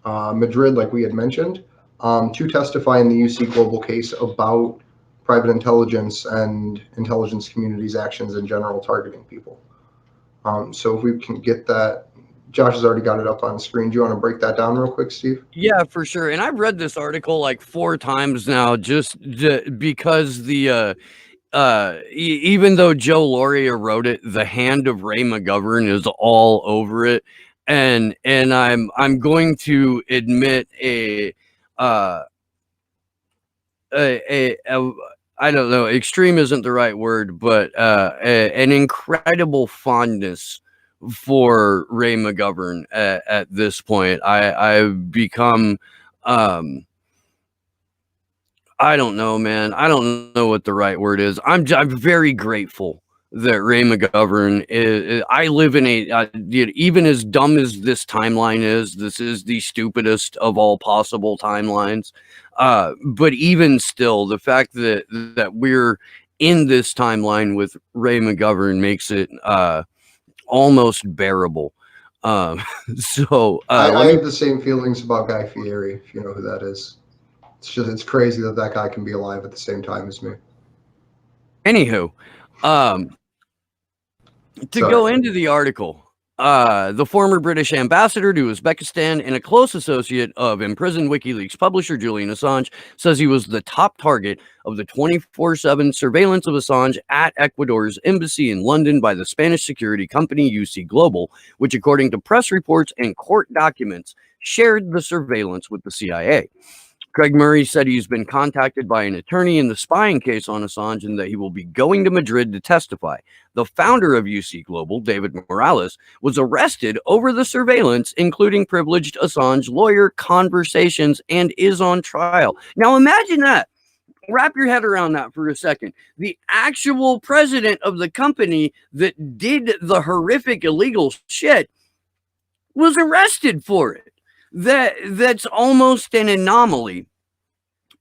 Madrid, like we had mentioned, to testify in the UC Global case about private intelligence and intelligence community's actions in general targeting people. So if we can get that, Josh has already got it up on the screen. Do you want to break that down real quick, Steve? Yeah, for sure. And I've read this article like 4 times now, just because the even though Joe Lauria wrote it, the hand of Ray McGovern is all over it, and I'm going to admit uh a I don't know, extreme isn't the right word, but an incredible fondness for Ray McGovern at this point. I've become I don't know, man. I don't know what the right word is. I'm very grateful that Ray McGovern is. I live in a even as dumb as this timeline is. This is the stupidest of all possible timelines. But even still, the fact that we're in this timeline with Ray McGovern makes it almost bearable. So I have the same feelings about Guy Fieri, if you know who that is. It's crazy that that guy can be alive at the same time as me. Anywho, to go into the article, the former British ambassador to Uzbekistan and a close associate of imprisoned WikiLeaks publisher Julian Assange says he was the top target of the 24/7 surveillance of Assange at Ecuador's embassy in London by the Spanish security company UC Global, which, according to press reports and court documents, shared the surveillance with the CIA. Craig Murray said he's been contacted by an attorney in the spying case on Assange and that he will be going to Madrid to testify. The founder of UC Global, David Morales, was arrested over the surveillance, including privileged Assange lawyer conversations, and is on trial. Now imagine that. Wrap your head around that for a second. The actual president of the company that did the horrific illegal shit was arrested for it. That's almost an anomaly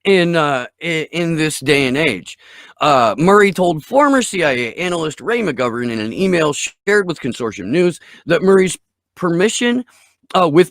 in this day and age. Murray told former CIA analyst Ray McGovern in an email shared with Consortium News that with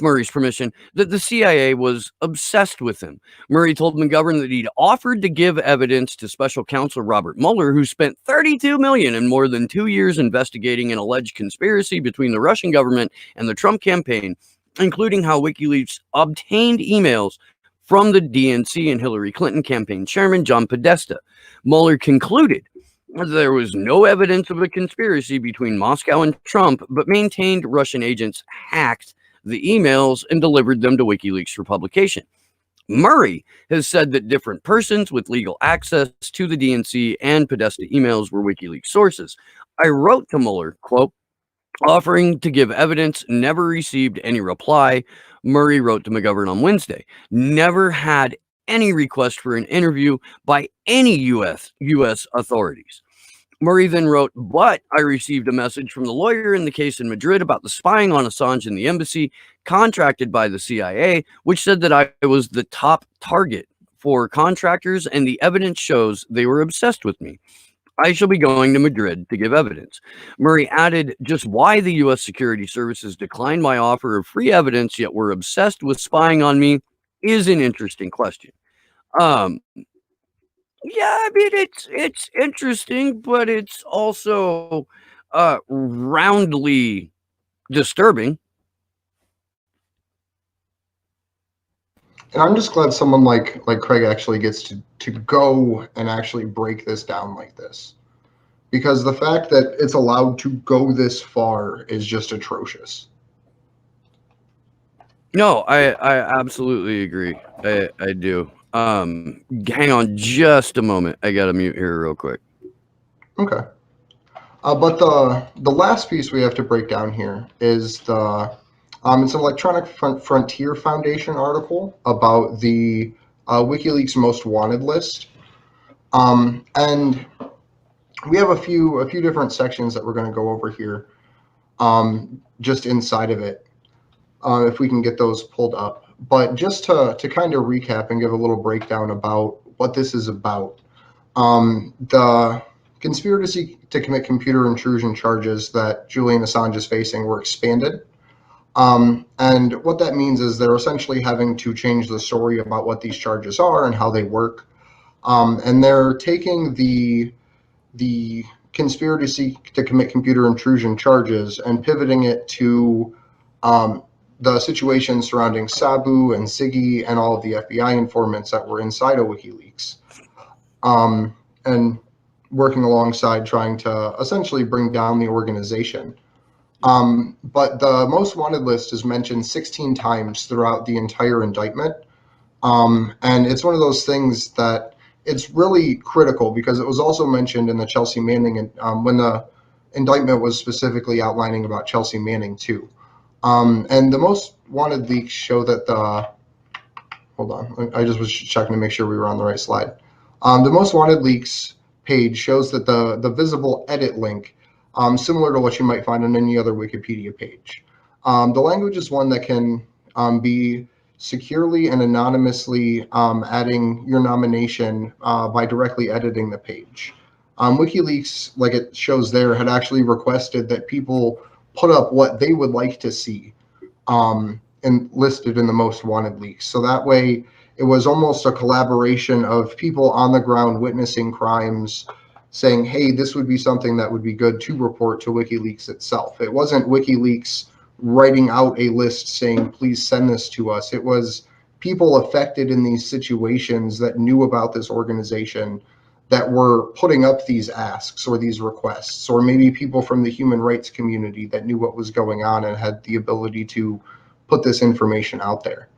Murray's permission, that the CIA was obsessed with him. Murray told McGovern that he'd offered to give evidence to Special Counsel Robert Mueller, who spent $32 million in more than 2 years investigating an alleged conspiracy between the Russian government and the Trump campaign, including how WikiLeaks obtained emails from the DNC and Hillary Clinton campaign chairman John Podesta. Mueller concluded there was no evidence of a conspiracy between Moscow and Trump, but maintained Russian agents hacked the emails and delivered them to WikiLeaks for publication. Murray has said that different persons with legal access to the DNC and Podesta emails were WikiLeaks sources. I wrote to Mueller, quote, offering to give evidence, never received any reply. Murray wrote to McGovern on Wednesday, never had any request for an interview by any U.S. authorities. Murray then wrote, but I received a message from the lawyer in the case in Madrid about the spying on Assange in the embassy, contracted by the CIA, which said that I was the top target for contractors, and the evidence shows they were obsessed with me. I shall be going to Madrid to give evidence. Murray added, just why the U.S. security services declined my offer of free evidence, yet were obsessed with spying on me, is an interesting question. Yeah, I mean, it's interesting, but it's also roundly disturbing. And I'm just glad someone like Craig actually gets to go and actually break this down like this, because the fact that it's allowed to go this far is just atrocious. No, I absolutely agree. I do. Hang on just a moment. I gotta mute here real quick. Okay. But the last piece we have to break down here is it's an Electronic Frontier Foundation article about the WikiLeaks Most Wanted list. And we have a few different sections that we're going to go over here, just inside of it, if we can get those pulled up. But just to kind of recap and give a little breakdown about what this is about. The conspiracy to commit computer intrusion charges that Julian Assange is facing were expanded. And what that means is they're essentially having to change the story about what these charges are and how they work. And they're taking the conspiracy to commit computer intrusion charges and pivoting it to the situation surrounding Sabu and Siggy and all of the FBI informants that were inside of WikiLeaks. And working alongside trying to essentially bring down the organization. But the Most Wanted list is mentioned 16 times throughout the entire indictment. And it's one of those things that it's really critical because it was also mentioned in the Chelsea Manning, when the indictment was specifically outlining about Chelsea Manning too. And the Most Wanted leaks show that hold on, I just was checking to make sure we were on the right slide. The Most Wanted leaks page shows that the visible edit link, similar to what you might find on any other Wikipedia page. The language is one that can be securely and anonymously adding your nomination by directly editing the page. WikiLeaks, like it shows there, had actually requested that people put up what they would like to see and listed in the Most Wanted leaks. So that way, it was almost a collaboration of people on the ground witnessing crimes, saying, hey, this would be something that would be good to report to WikiLeaks itself. It wasn't WikiLeaks writing out a list saying, please send this to us. It was people affected in these situations that knew about this organization that were putting up these asks or these requests, or maybe people from the human rights community that knew what was going on and had the ability to put this information out there.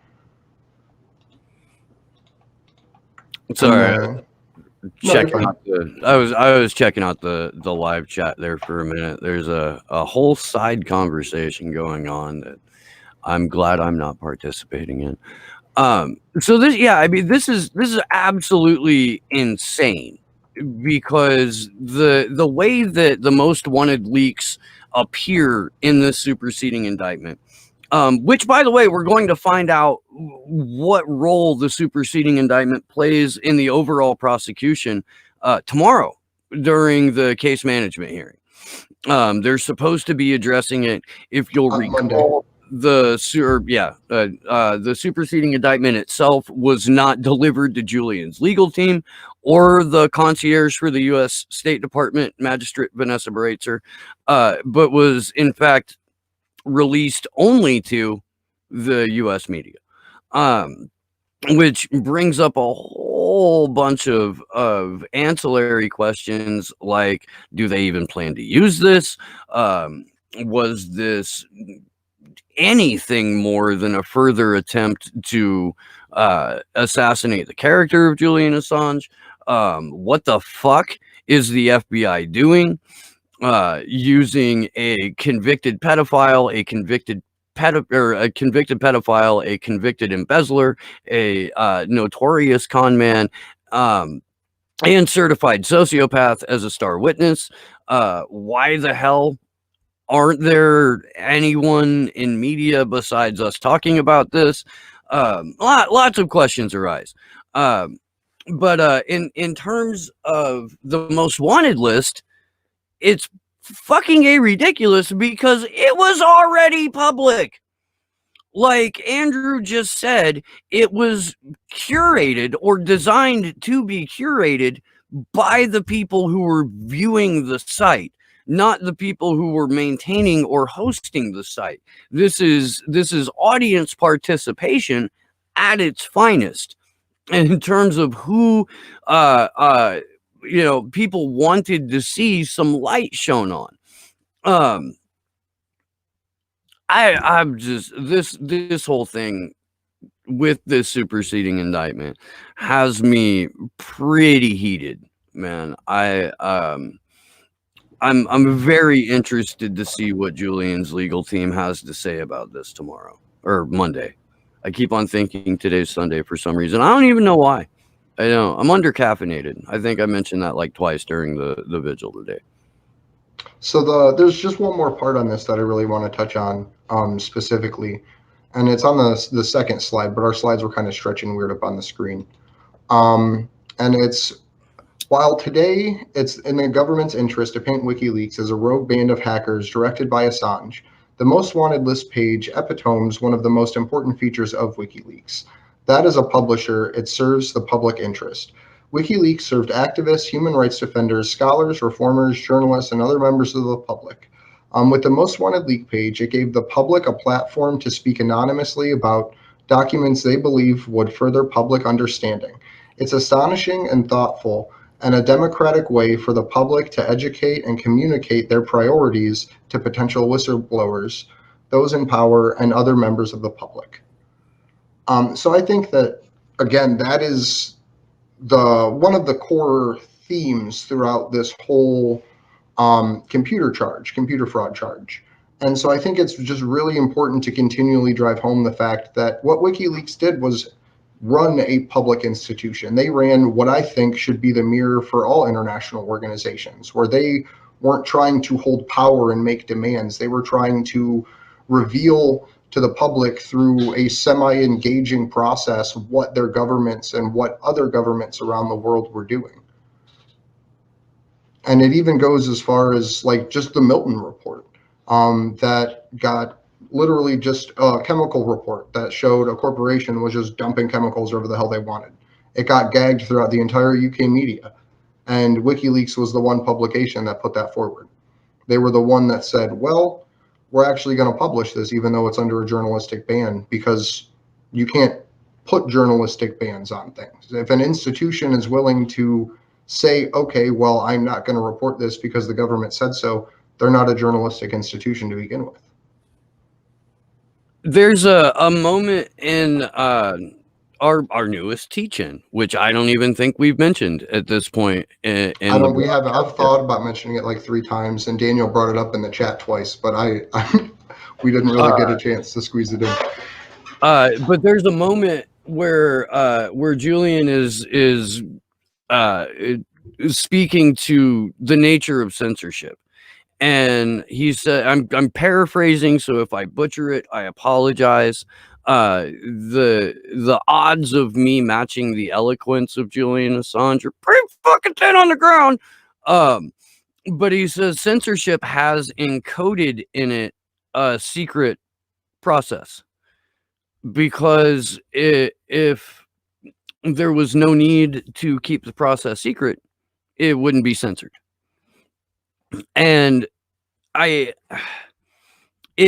Sorry, checking out I was checking out the live chat there for a minute. There's a whole side conversation going on that I'm glad I'm not participating in. So this, yeah, I mean, this is absolutely insane because the way that the Most Wanted leaks appear in this superseding indictment. Which, by the way, we're going to find out what role the superseding indictment plays in the overall prosecution tomorrow during the case management hearing. They're supposed to be addressing it, if you'll recall. The superseding indictment itself was not delivered to Julian's legal team or the concierge for the U.S. State Department, Magistrate Vanessa Baratzer, but was in fact released only to the U.S. media, which brings up a whole bunch of ancillary questions like, do they even plan to use this? Was this anything more than a further attempt to assassinate the character of Julian Assange? What the fuck is the FBI doing? Using a convicted pedophile, a convicted pedophile, a convicted embezzler, a notorious con man, and certified sociopath as a star witness. Why the hell aren't there anyone in media besides us talking about this? Lots of questions arise. But in terms of the Most Wanted list, it's fucking ridiculous because it was already public. Like Andrew just said, it was curated or designed to be curated by the people who were viewing the site, not the people who were maintaining or hosting the site. This is audience participation at its finest in terms of who people wanted to see some light shown on. I'm just this whole thing with this superseding indictment has me pretty heated, man. I'm very interested to see what Julian's legal team has to say about this tomorrow or Monday. I keep on thinking today's Sunday for some reason. I don't even know why. I know I'm under caffeinated. I think I mentioned that like twice during the vigil today. So there's just one more part on this that I really want to touch on specifically, and it's on the second slide, but our slides were kind of stretching weird up on the screen. And it's, while today it's in the government's interest to paint WikiLeaks as a rogue band of hackers directed by Assange, the most wanted list page epitomes one of the most important features of WikiLeaks. That as a publisher, it serves the public interest. WikiLeaks served activists, human rights defenders, scholars, reformers, journalists, and other members of the public. With the most wanted leak page, it gave the public a platform to speak anonymously about documents they believe would further public understanding. It's astonishing and thoughtful, and a democratic way for the public to educate and communicate their priorities to potential whistleblowers, those in power, and other members of the public. So I think that, again, that is one of the core themes throughout this whole computer fraud charge. And so I think it's just really important to continually drive home the fact that what WikiLeaks did was run a public institution. They ran what I think should be the mirror for all international organizations, where they weren't trying to hold power and make demands. They were trying to reveal to the public through a semi-engaging process what their governments and what other governments around the world were doing. And it even goes as far as like just the Milton report that got literally just a chemical report that showed a corporation was just dumping chemicals wherever the hell they wanted. It got gagged throughout the entire UK media. And WikiLeaks was the one publication that put that forward. They were the one that said, well, we're actually going to publish this even though it's under a journalistic ban, because you can't put journalistic bans on things. If an institution is willing to say, okay, well, I'm not going to report this because the government said so, they're not a journalistic institution to begin with. There's a moment in our newest teach-in, which I don't even think we've mentioned at this point. I've thought about mentioning it like 3 times, and Daniel brought it up in the chat twice, but we didn't really get a chance to squeeze it in. But there's a moment where Julian is speaking to the nature of censorship. And he said, I'm paraphrasing, so if I butcher it, I apologize. The odds of me matching the eloquence of Julian Assange are pretty fucking thin on the ground. But he says censorship has encoded in it a secret process, because if there was no need to keep the process secret, it wouldn't be censored. And it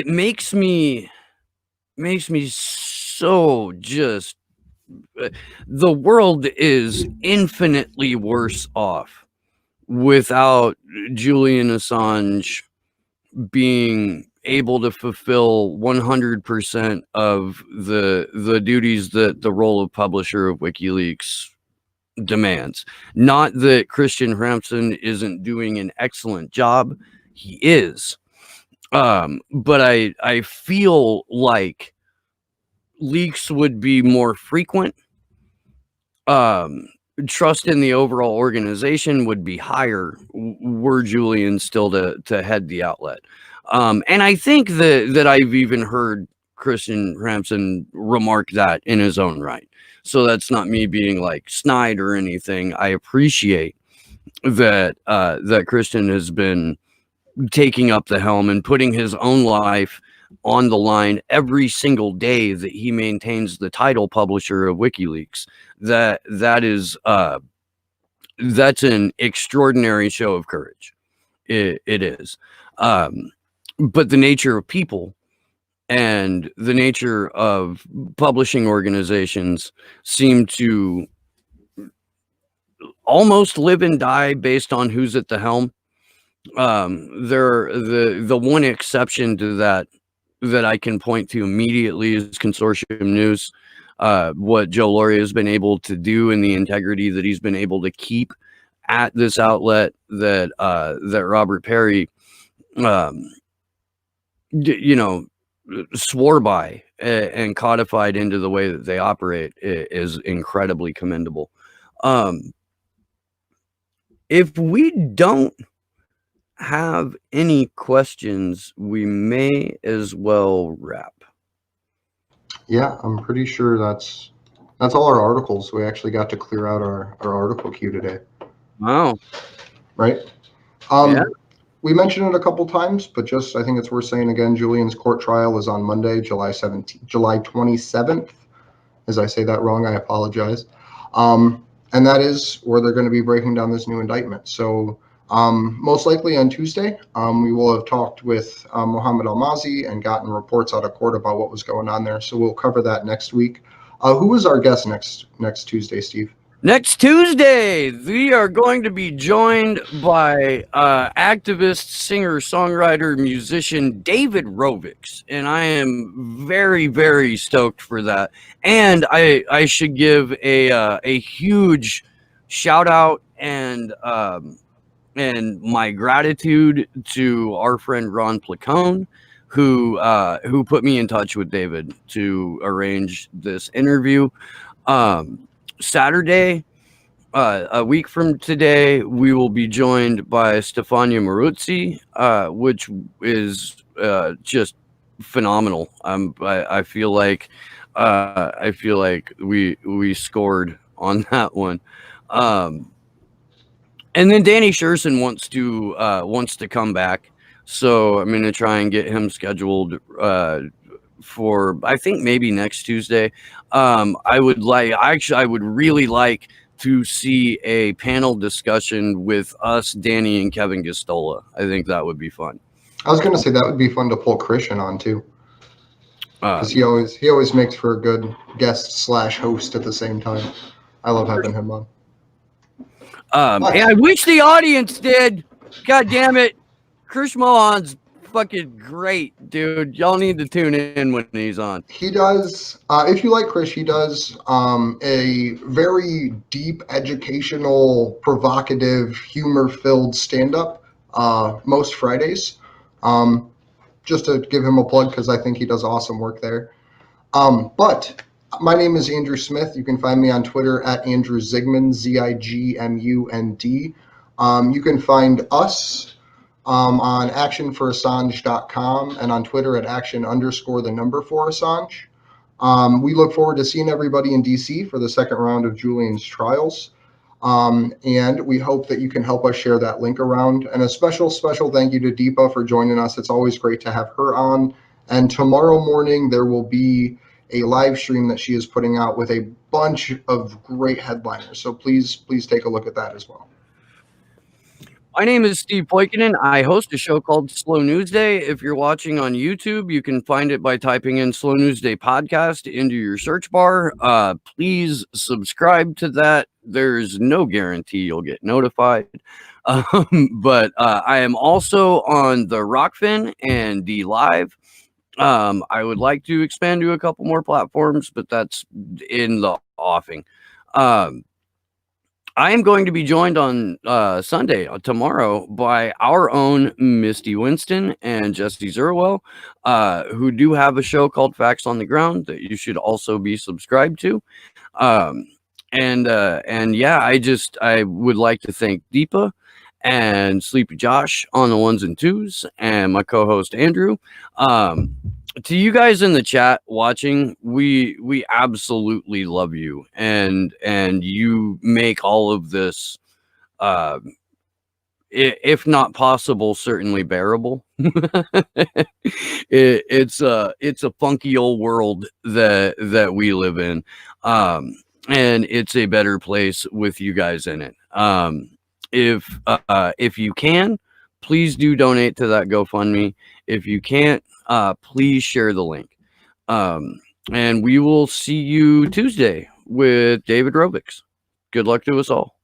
makes me so just, the world is infinitely worse off without Julian Assange being able to fulfill 100% of the duties that the role of publisher of WikiLeaks demands. Not that Christian Ramsden isn't doing an excellent job. He is. But I feel like leaks would be more frequent. Trust in the overall organization would be higher were Julian still to head the outlet. And I think that I've even heard Christian Ramsden remark that in his own right. So that's not me being like snide or anything. I appreciate that that Christian has been taking up the helm and putting his own life on the line every single day that he maintains the title publisher of WikiLeaks. That is that's an extraordinary show of courage. It is. But the nature of people and the nature of publishing organizations seem to almost live and die based on who's at the helm. The one exception to that I can point to immediately is Consortium News. What Joe Lauria has been able to do and the integrity that he's been able to keep at this outlet, that Robert Perry, swore by and codified into the way that they operate is incredibly commendable. If we don't have any questions, we may as well wrap. Yeah, I'm pretty sure that's all our articles. We actually got to clear out our article queue today. Wow. Right? Yeah. We mentioned it a couple times, but just I think it's worth saying again, Julian's court trial is on Monday, July 27th. As I say that wrong, I apologize. And that is where they're going to be breaking down this new indictment. So most likely on Tuesday, we will have talked with Mohammed Almazi and gotten reports out of court about what was going on there. So we'll cover that next week. Who is our guest next Tuesday, Steve? Next Tuesday, we are going to be joined by activist, singer, songwriter, musician David Rovics, and I am very, very stoked for that. And I should give a huge shout out and my gratitude to our friend Ron Placone, who put me in touch with David to arrange this interview. Saturday, a week from today, we will be joined by Stefania Maruzzi, which is just phenomenal. I feel like we scored on that one. And then Danny Sherson wants to come back, so I'm gonna try and get him scheduled for, I think, maybe next Tuesday. I would really like to see a panel discussion with us, Danny, and Kevin Gistola. I think that would be fun. I was going to say that would be fun to pull Christian on too, because he always makes for a good guest / host at the same time. I love having him on. And I wish the audience did. God damn it, Krish Mohan's fucking great, dude. Y'all need to tune in when he's on. He does, if you like Krish, he does a very deep, educational, provocative, humor-filled stand-up most Fridays. Just to give him a plug, because I think he does awesome work there. But my name is Andrew Smith. You can find me on Twitter at Andrew Zigmund, Zigmund. You can find us on actionforassange.com and on Twitter at action_4Assange. We look forward to seeing everybody in DC for the second round of Julian's trials. And we hope that you can help us share that link around. And a special thank you to Deepa for joining us. It's always great to have her on. And tomorrow morning, there will be a live stream that she is putting out with a bunch of great headliners. So please take a look at that as well. My name is Steve Poikinen. I host a show called Slow News Day. If you're watching on YouTube, you can find it by typing in Slow News Day Podcast into your search bar. Please subscribe to that. There's no guarantee you'll get notified. But I am also on the Rockfin and D Live. I would like to expand to a couple more platforms, but that's in the offing. I am going to be joined on Sunday, tomorrow, by our own Misty Winston and Jesse Zerwell, who do have a show called Facts on the Ground that you should also be subscribed to. And yeah, I would like to thank Deepa and Sleepy Josh on the ones and twos, and my co-host Andrew. To you guys in the chat watching, we absolutely love you, and you make all of this, if not possible, certainly bearable. It's a funky old world that we live in, and it's a better place with you guys in it. If you can, please do donate to that GoFundMe. If you can't, please share the link. And we will see you Tuesday with David Rovics. Good luck to us all.